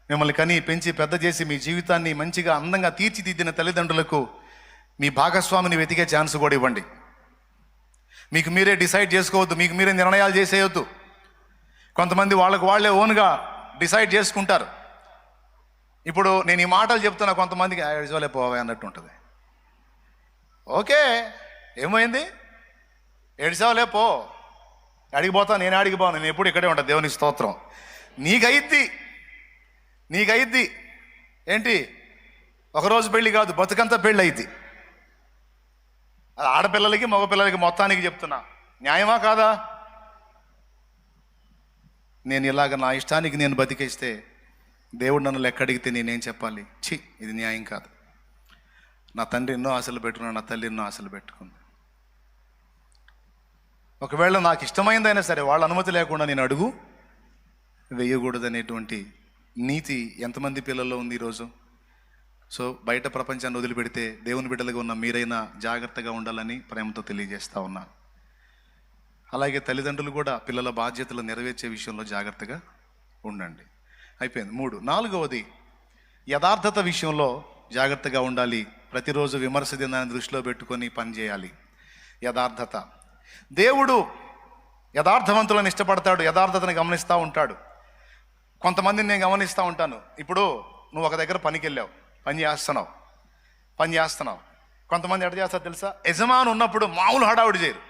మిమ్మల్ని కని పెంచి పెద్ద చేసి మీ జీవితాన్ని మంచిగా అందంగా తీర్చిదిద్దిన తల్లిదండ్రులకు మీ భాగస్వామిని వెతికే ఛాన్స్ కూడా ఇవ్వండి. మీకు మీరే డిసైడ్ చేసుకోవద్దు, మీకు మీరే నిర్ణయాలు చేసేయొద్దు. కొంతమంది వాళ్ళకు వాళ్ళే ఓన్గా డిసైడ్ చేసుకుంటారు. ఇప్పుడు నేను ఈ మాటలు చెప్తున్నా, కొంతమందికి ఏడ్చోలే పోవే అన్నట్టు ఉంటుంది. ఓకే, ఏమైంది? ఏడ్చావులే పో, అడిగిపోతా, నేను అడిగిపోను, నేను ఎప్పుడు ఇక్కడే ఉంటాను. దేవునికి స్తోత్రం. నీకైద్ది ఏంటి? ఒకరోజు పెళ్ళి కాదు, బతుకంతా పెళ్ళి అయింది. అది ఆడపిల్లలకి మగపిల్లలకి మొత్తానికి చెప్తున్నా. న్యాయమా కాదా? నేను ఇలాగ నా ఇష్టానికి నేను బతికేస్తే దేవుడు నన్ను లెక్క అడిగితే నేనేం చెప్పాలి? ఇది న్యాయం కాదు. నా తండ్రి ఎన్నో ఆశలు పెట్టుకున్నాడు, నా తల్లి ఎన్నో ఆశలు పెట్టుకుంది. ఒకవేళ నాకు ఇష్టమైందైనా సరే వాళ్ళ అనుమతి లేకుండా నేను అడుగు వేయకూడదనేటువంటి నీతి ఎంతమంది పిల్లల్లో ఉంది ఈరోజు? సో బయట ప్రపంచాన్ని వదిలిపెడితే దేవుని బిడ్డలుగా ఉన్న మీరైనా జాగ్రత్తగా ఉండాలని ప్రేమతో తెలియజేస్తా ఉన్నాను. అలాగే తల్లిదండ్రులు కూడా పిల్లల బాధ్యతలు నెరవేర్చే విషయంలో జాగ్రత్తగా ఉండండి. అయిపోయింది 3. 4వది యథార్థత విషయంలో జాగ్రత్తగా ఉండాలి. ప్రతిరోజు విమర్శ దినాన్ని దృష్టిలో పెట్టుకొని పనిచేయాలి. యథార్థత. దేవుడు యథార్థవంతులను ఇష్టపడతాడు, యథార్థతని గమనిస్తూ ఉంటాడు. కొంతమందిని నేను గమనిస్తూ ఉంటాను. ఇప్పుడు నువ్వు ఒక దగ్గర పనికి వెళ్ళావు, పని చేస్తున్నావు. కొంతమంది ఎట్లా చేస్తారు తెలుసా? యజమాని ఉన్నప్పుడు మామూలు హడావుడి చేయరు.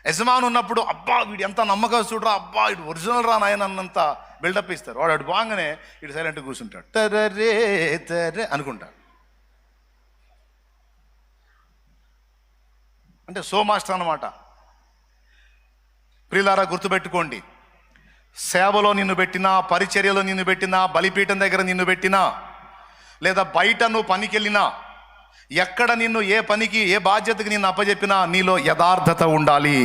యజమాని ఉన్నప్పుడు అబ్బా వీడు ఎంత నమ్మకస్తుడురా, అబ్బా వీడు ఒరిజినల్ రా నాయన అన్నంత బిల్డప్ ఇస్తారు. వాడు బాగానే ఇటు సైలెంట్గా కూర్చుంటాడు, తరే తరే అనుకుంటాడు. అంటే సో మాస్టర్ అన్నమాట. ప్రియులారా, గుర్తుపెట్టుకోండి, సేవలో నిన్ను పెట్టినా, పరిచర్యలో నిన్ను పెట్టినా, బలిపీఠం దగ్గర నిన్ను పెట్టినా, లేదా బయట నువ్వు పనికి వెళ్ళినా, ఎక్కడ నిన్ను ఏ పనికి ఏ బాధ్యతకి నిన్ను అప్పచెప్పినా నీలో యథార్థత ఉండాలి.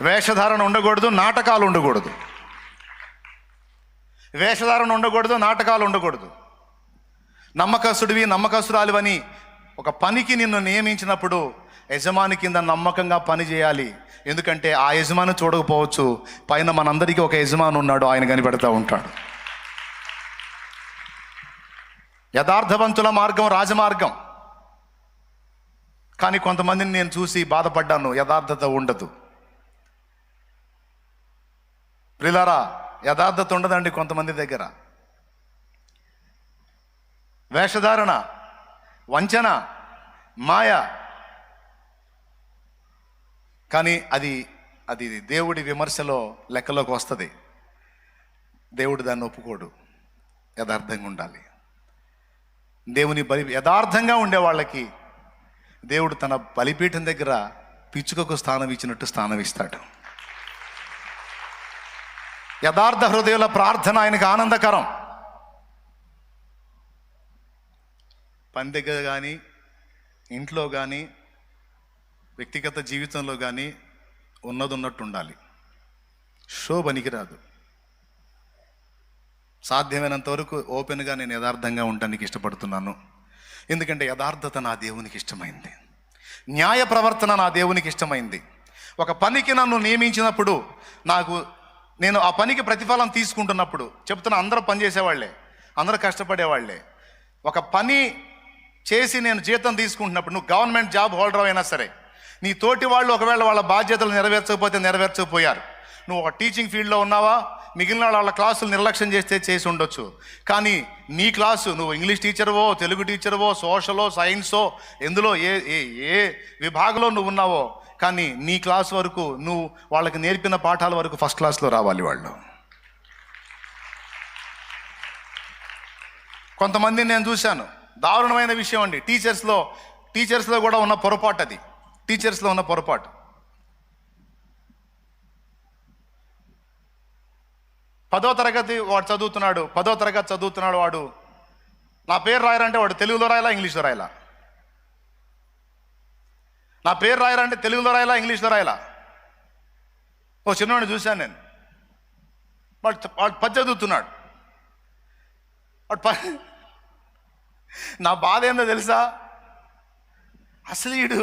వేషధారణ ఉండకూడదు, నాటకాలు ఉండకూడదు. వేషధారణ ఉండకూడదు, నాటకాలు ఉండకూడదు. నమ్మకస్తుడివి, నమ్మకస్తురాలివని ఒక పనికి నిన్ను నియమించినప్పుడు యజమాని కింద నమ్మకంగా పని చేయాలి. ఎందుకంటే ఆ యజమాని చూడకపోవచ్చు, పైన మనందరికీ ఒక యజమాని ఉన్నాడు, ఆయన కనిపెడతా ఉంటాడు. యథార్థవంతుల మార్గం రాజమార్గం. కానీ కొంతమందిని నేను చూసి బాధపడ్డాను, యథార్థత ఉండదు. ప్రియులారా, యథార్థత ఉండదండి కొంతమంది దగ్గర. వేషధారణ, వంచన, మాయ. కానీ అది దేవుడి విమర్శలో లెక్కలోకి వస్తుంది. దేవుడు దాన్ని ఒప్పుకోడు. యథార్థంగా ఉండాలి. దేవుని యథార్థంగా ఉండే వాళ్ళకి దేవుడు తన బలిపీఠం దగ్గర పిచ్చుకకు స్థానం ఇచ్చినట్టు స్థానం ఇస్తాడు. యథార్థ హృదయాల ప్రార్థన ఆయనకు ఆనందకరం. పని దగ్గర కానీ, ఇంట్లో కానీ, వ్యక్తిగత జీవితంలో కానీ ఉన్నది ఉన్నట్టు ఉండాలి. షో పనికిరాదు. సాధ్యమైనంత వరకు ఓపెన్గా నేను యథార్థంగా ఉండడానికి ఇష్టపడుతున్నాను. ఎందుకంటే యథార్థత నా దేవునికి ఇష్టమైంది. న్యాయ ప్రవర్తన నా దేవునికి ఇష్టమైంది. ఒక పనికి నన్ను నియమించినప్పుడు నేను ఆ పనికి ప్రతిఫలం తీసుకుంటున్నప్పుడు, చెప్తున్నా, అందరూ పని చేసేవాళ్లే, అందరూ కష్టపడేవాళ్లే. ఒక పని చేసి నేను జీతం తీసుకుంటున్నప్పుడు, నువ్వు గవర్నమెంట్ జాబ్ హోల్డర్ అయినా సరే, నీ తోటి వాళ్ళు ఒకవేళ వాళ్ళ బాధ్యతలు నెరవేర్చకపోయారు. నువ్వు ఒక టీచింగ్ ఫీల్డ్లో ఉన్నావా, మిగిలిన వాళ్ళ క్లాసులు నిర్లక్ష్యం చేసి ఉండొచ్చు. కానీ నీ క్లాసు, నువ్వు ఇంగ్లీష్ టీచర్వో, తెలుగు టీచర్వో, సోషలో, సైన్సో, ఎందులో ఏ విభాగంలో నువ్వు ఉన్నావో, కానీ నీ క్లాస్ వరకు నువ్వు వాళ్ళకి నేర్పిన పాఠాల వరకు ఫస్ట్ క్లాస్లో రావాలి వాళ్ళు. కొంతమందిని నేను చూశాను, దారుణమైన విషయం అండి. టీచర్స్లో కూడా ఉన్న పొరపాటు అది. టీచర్స్లో ఉన్న పొరపాటు. 10వ తరగతి వాడు చదువుతున్నాడు. 10వ తరగతి చదువుతున్నాడు వాడు. నా పేరు రాయరంటే వాడు తెలుగులో రాయాలా, ఇంగ్లీష్లో రాయాలా? నా పేరు రాయరంటే తెలుగులో రాయాలా, ఇంగ్లీష్లో రాయాలా? ఓ చిన్నవాడిని చూశాను నేను. వాడు 10 చదువుతున్నాడు. నా బాధ ఏందో తెలుసా? అసలు వీడు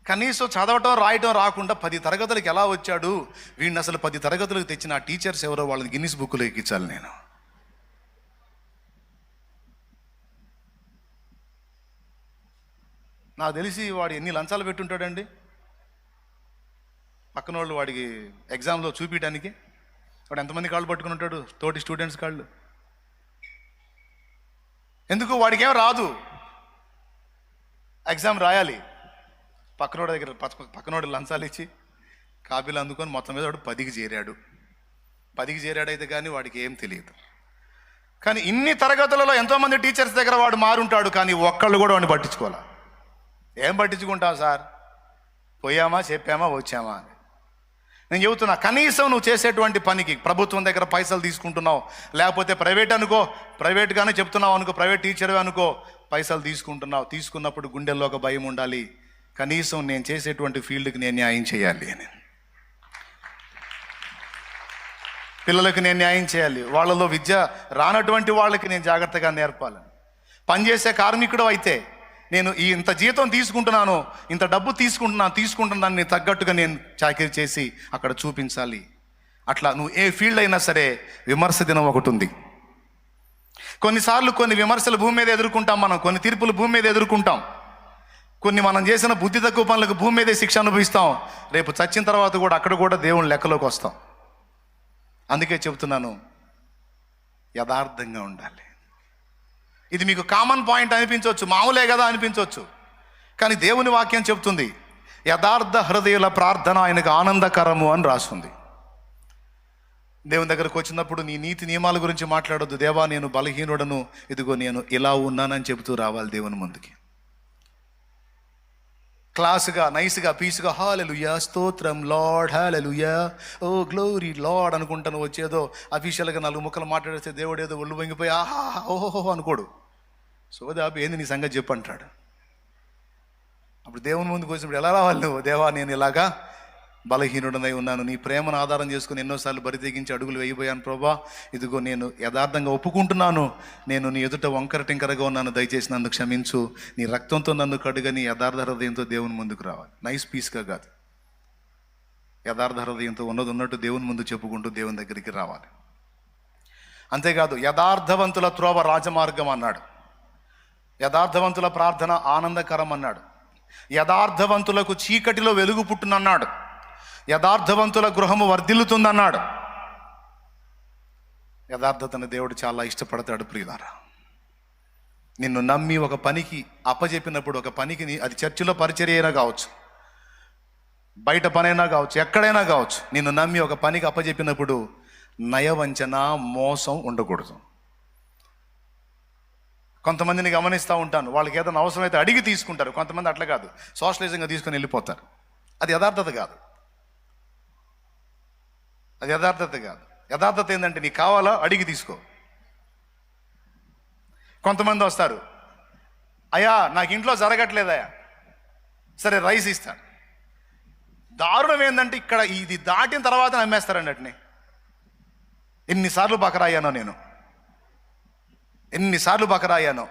కనీసం చదవటం రాయటం రాకుండా 10 తరగతులకు ఎలా వచ్చాడు? వీడిని అసలు 10 తరగతులకు తెచ్చిన ఆ టీచర్స్ ఎవరో వాళ్ళని గిన్నిస్ బుక్లో ఎక్కించాలి నేను. నాకు తెలిసి వాడు ఎన్ని లంచాలు పెట్టుంటాడండి పక్కన వాళ్ళు వాడికి ఎగ్జామ్లో చూపించడానికి. వాడు ఎంతమంది కాళ్ళు పట్టుకుని ఉంటాడు, తోటి స్టూడెంట్స్ కాళ్ళు. ఎందుకు? వాడికి ఏం రాదు, ఎగ్జామ్ రాయాలి. పక్కనోడు లంచాలు ఇచ్చి కాపీలు అందుకొని మొత్తం మీద వాడు 10కి చేరాడు. 10కి చేరాడైతే కానీ వాడికి ఏం తెలియదు. కానీ ఇన్ని తరగతులలో ఎంతోమంది టీచర్స్ దగ్గర వాడు మారుంటాడు, కానీ ఒక్కళ్ళు కూడా వాడిని పట్టించుకోవాలి. ఏం పట్టించుకుంటావు సార్, పోయామా, చెప్పామా, వచ్చామా అని. నేను చెబుతున్నా, కనీసం నువ్వు చేసేటువంటి పనికి ప్రభుత్వం దగ్గర పైసలు తీసుకుంటున్నావు, లేకపోతే ప్రైవేట్గానే చెప్తున్నావు అనుకో, ప్రైవేట్ టీచర్ అనుకో, పైసలు తీసుకున్నప్పుడు గుండెల్లో ఒక భయం ఉండాలి. కనీసం నేను చేసేటువంటి ఫీల్డ్కి నేను న్యాయం చేయాలి అని. పిల్లలకు నేను న్యాయం చేయాలి. వాళ్ళలో విద్య రానటువంటి వాళ్ళకి నేను జాగ్రత్తగా నేర్పాలని. పనిచేసే కార్మికుడు అయితే నేను ఇంత జీతం తీసుకుంటున్నాను, ఇంత డబ్బు తీసుకుంటున్న దాన్ని తగ్గట్టుగా నేను చాకరీ చేసి అక్కడ చూపించాలి. అట్లా నువ్వు ఏ ఫీల్డ్ అయినా సరే విమర్శ దినం ఒకటి ఉంది. కొన్నిసార్లు కొన్ని విమర్శలు భూమి మీద ఎదుర్కొంటాం మనం, కొన్ని తీర్పులు భూమి మీద ఎదుర్కొంటాం, కొన్ని మనం చేసిన బుద్ధి తక్కువ పనులకు భూమి మీదే శిక్ష అనుభవిస్తాం. రేపు చచ్చిన తర్వాత కూడా అక్కడ కూడా దేవుని లెక్కలోకి వస్తాం. అందుకే చెబుతున్నాను, యథార్థంగా ఉండాలి. ఇది మీకు కామన్ పాయింట్ అనిపించవచ్చు, మామూలే కదా అనిపించవచ్చు, కానీ దేవుని వాక్యం చెబుతుంది యథార్థ హృదయుల ప్రార్థన ఆయనకు ఆనందకరము అని రాస్తుంది. దేవుని దగ్గరకు వచ్చినప్పుడు నీ నీతి నియమాల గురించి మాట్లాడొద్దు. దేవా నేను బలహీనుడను, ఇదిగో నేను ఇలా ఉన్నానని చెబుతూ రావాలి దేవుని ముందుకి. క్లాసుగా, నైస్గా, పీస్గా హల్లెలూయా స్తోత్రం లార్డ్, హల్లెలూయా ఓ గ్లోరీ లార్డ్ అనుకుంటాను వచ్చేదో అఫీషియల్గా 4 ముక్కలు మాట్లాడితే దేవుడు ఏదో ఒళ్ళు వంగిపోయి ఆహా ఓహోహో అనుకోడు. సోదాబు ఏంది నీ సంగతి చెప్పు అంటాడు. అప్పుడు దేవుని ముందుకు వచ్చినప్పుడు ఎలా రావాలి నువ్వు? దేవా నేను ఇలాగా బలహీనుడనై ఉన్నాను, నీ ప్రేమను ఆధారం చేసుకుని ఎన్నోసార్లు బరి తెగించి అడుగులు వేయబోయాను ప్రభా, ఇదిగో నేను యథార్థంగా ఒప్పుకుంటున్నాను, నేను నీ ఎదుట వంకర టింకరగా ఉన్నాను, దయచేసి నన్ను క్షమించు, నీ రక్తంతో నన్ను కడుగని యథార్థ హృదయంతో దేవుని ముందుకు రావాలి. నైస్ పీస్గా కాదు, యథార్థ హృదయంతో ఉన్నట్టు దేవుని ముందు చెప్పుకుంటూ దేవుని దగ్గరికి రావాలి. అంతేకాదు యథార్థవంతుల త్రోవ రాజమార్గం అన్నాడు, యథార్థవంతుల ప్రార్థన ఆనందకరం అన్నాడు, యథార్థవంతులకు చీకటిలో వెలుగు పుట్టునన్నాడు, యథార్థవంతుల గృహము వర్ధిల్లుతుందన్నాడు. యథార్థతను దేవుడు చాలా ఇష్టపడతాడు ప్రియులారా. నిన్ను నమ్మి ఒక పనికి అప్పచెప్పినప్పుడు, ఒక పనికి అది చర్చిలో పరిచర్య అయినా కావచ్చు, బయట పనైనా కావచ్చు, ఎక్కడైనా కావచ్చు, నిన్ను నమ్మి ఒక పనికి అప్పచెప్పినప్పుడు నయవంచన, మోసం ఉండకూడదు. కొంతమందిని గమనిస్తూ ఉంటాను, వాళ్ళకి ఏదైనా అవసరమైతే అడిగి తీసుకుంటారు, కొంతమంది అట్లా కాదు, సోషలైజింగ్గా తీసుకొని వెళ్ళిపోతారు. అది యథార్థత కాదు, అది యథార్థత కాదు. యథార్థత ఏంటంటే నీకు కావాలా అడిగి తీసుకో. కొంతమంది వస్తారు, అయ్యా నాకు ఇంట్లో జరగట్లేదయ్యా, సరే రైస్ ఇస్తాడు. దారుణం ఏంటంటే ఇక్కడ ఇది దాటిన తర్వాత నమ్మేస్తారండి అట్ని. ఎన్నిసార్లు బకరాయానో నేను, ఎన్నిసార్లు బకరాయానో.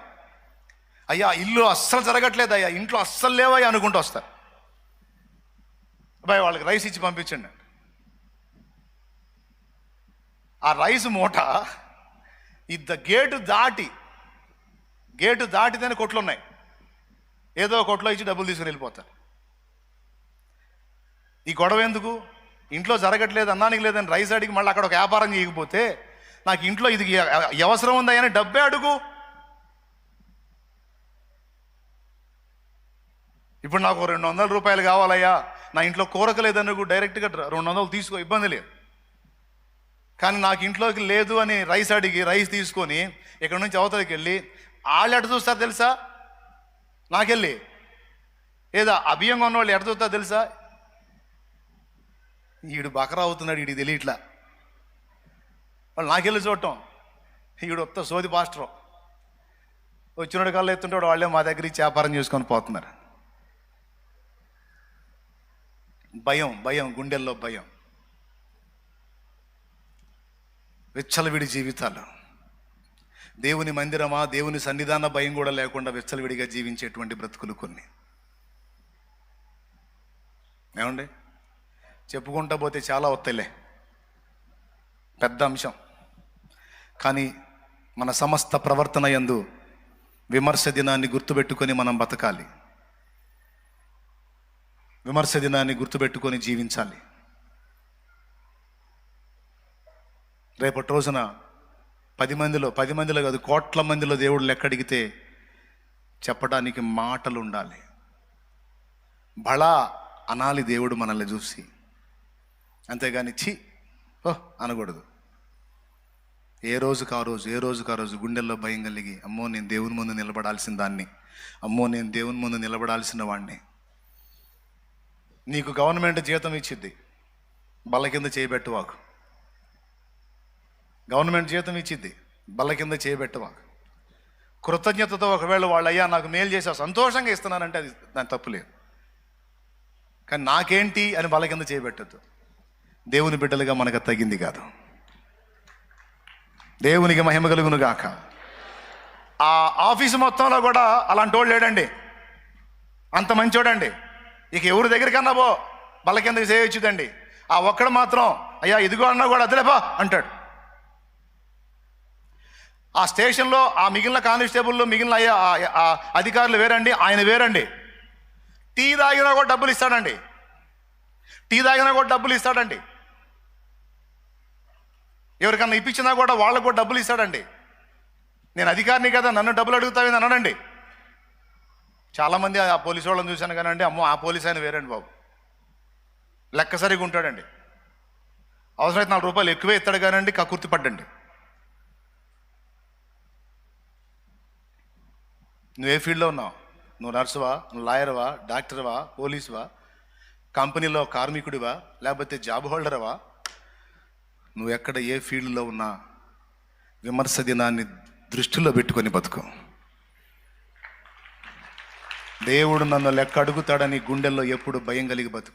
అయ్యా ఇల్లు అస్సలు జరగట్లేదు అయ్యా, ఇంట్లో అస్సలు లేవయ్యా అనుకుంటూ వస్తారు. అబ్బాయి వాళ్ళకి రైస్ ఇచ్చి పంపించండి. ఆ రైస్ మూట గేటు దాటితేనే కొట్లు ఉన్నాయి, ఏదో కొట్లో ఇచ్చి డబ్బులు తీసుకుని వెళ్ళిపోతారు. ఈ గొడవ ఎందుకు? ఇంట్లో జరగట్లేదు, అన్నానికి లేదని రైస్ అడిగి మళ్ళీ అక్కడ ఒక వ్యాపారం చేయకపోతే, నాకు ఇంట్లో ఇది అవసరం ఉందా అని డబ్బే అడుగు. ఇప్పుడు నాకు 200 రూపాయలు కావాలయ్యా, నా ఇంట్లో కూరక లేదనుకో, డైరెక్ట్గా 200 తీసుకో, ఇబ్బంది లేదు. కానీ నాకు ఇంట్లోకి లేదు అని రైస్ అడిగి రైస్ తీసుకొని ఇక్కడ నుంచి అవతలకి వెళ్ళి వాళ్ళు ఎట చూస్తారు తెలుసా? నాకెళ్ళి ఏదో అభియం ఉన్నవాళ్ళు ఎట చూస్తారు తెలుసా? ఈడు బకరా అవుతున్నాడు, వీడికి తెలియట్లా. వాళ్ళు నాకెళ్ళి చూడటం, ఈడు వస్తా సోది పాస్టర్ వచ్చినోడు కల్లా ఎత్తుంటాడు, వాళ్ళే మా దగ్గర ఇచ్చి వ్యాపారం చేసుకొని పోతున్నారు. భయం, గుండెల్లో భయం, విచ్చలవిడి జీవితాలు. దేవుని మందిరమా, దేవుని సన్నిధాన భయం కూడా లేకుండా విచ్చలవిడిగా జీవించేటువంటి బ్రతుకులు కొన్ని. ఏమండి, చెప్పుకుంటా పోతే చాలా వస్తాయిలే, పెద్ద అంశం. కానీ మన సమస్త ప్రవర్తన యందు విమర్శ దినాన్ని గుర్తుపెట్టుకొని మనం బతకాలి, విమర్శ దినాన్ని గుర్తుపెట్టుకొని జీవించాలి. రేపటి రోజున 10 మందిలో కాదు, కోట్ల మందిలో దేవుడు లెక్కడిగితే చెప్పడానికి మాటలు ఉండాలి. బళా అనాలి దేవుడు మనల్ని చూసి, అంతేగాని ఛీ అనకూడదు. ఏ రోజుకు ఆ రోజు గుండెల్లో భయం కలిగి, అమ్మో నేను దేవుని ముందు నిలబడాల్సిన దాన్ని, అమ్మో నేను దేవుని ముందు నిలబడాల్సిన వాడిని. నీకు గవర్నమెంట్ జీతం ఇచ్చిద్ది, బల్ల కింద చేయబెట్టువాకు. గవర్నమెంట్ జీతం ఇచ్చిద్ది, బల్ల కింద చేయబెట్టువాకు. కృతజ్ఞతతో ఒకవేళ వాళ్ళు అయ్యా నాకు మేలు చేసావు, సంతోషంగా ఇస్తున్నానంటే అది దాని తప్పులేదు. కానీ నాకేంటి అని బల్ల కింద చేయబెట్టద్దు. దేవుని బిడ్డలుగా మనకు తగింది కాదు. దేవునికి మహిమ కలుగును గాక. ఆ ఆఫీసు మొత్తంలో కూడా అలాంటి వాడు లేడండి, అంత మంచోడండి. ఇక ఎవరి దగ్గరికన్నా పో, బల్ల కిందకి చేయొచ్చుదండి. ఆ ఒక్కడు మాత్రం అయ్యా ఇదిగో అన్నా కూడా అదిలేపా అంటాడు. ఆ స్టేషన్లో ఆ మిగిలిన కానిస్టేబుల్ మిగిలిన ఆ అధికారులు వేరండి, ఆయన వేరండి. టీ తాగినా కూడా డబ్బులు ఇస్తాడండి. ఎవరికన్నా ఇప్పించినా కూడా వాళ్ళకు కూడా డబ్బులు ఇస్తాడండి. నేను అధికారిని కదా, నన్ను డబ్బులు అడుగుతావేని అనడండి. చాలామంది ఆ పోలీసు వాళ్ళని చూశాను కానండి, అమ్మో ఆ పోలీసు ఆయన వేరండి బాబు, లెక్క సరిగా ఉంటాడండి. అవసరమైతే 4 రూపాయలు ఎక్కువే ఇస్తాడు కానండి, కకుర్తి పడ్డండి. నువ్వే ఫీల్డ్లో ఉన్నావు? నువ్వు నర్సువా, నువ్వు లాయర్వా, డాక్టర్వా, పోలీసువా, కంపెనీలో కార్మికుడివా, లేకపోతే జాబ్ హోల్డర్వా? నువ్వు ఎక్కడ ఏ ఫీల్డ్లో ఉన్నా విమర్శ దినాన్ని దృష్టిలో పెట్టుకొని బతుకు. దేవుడు నన్ను లెక్క అడుగుతాడని గుండెల్లో ఎప్పుడు భయం కలిగి బతుకు.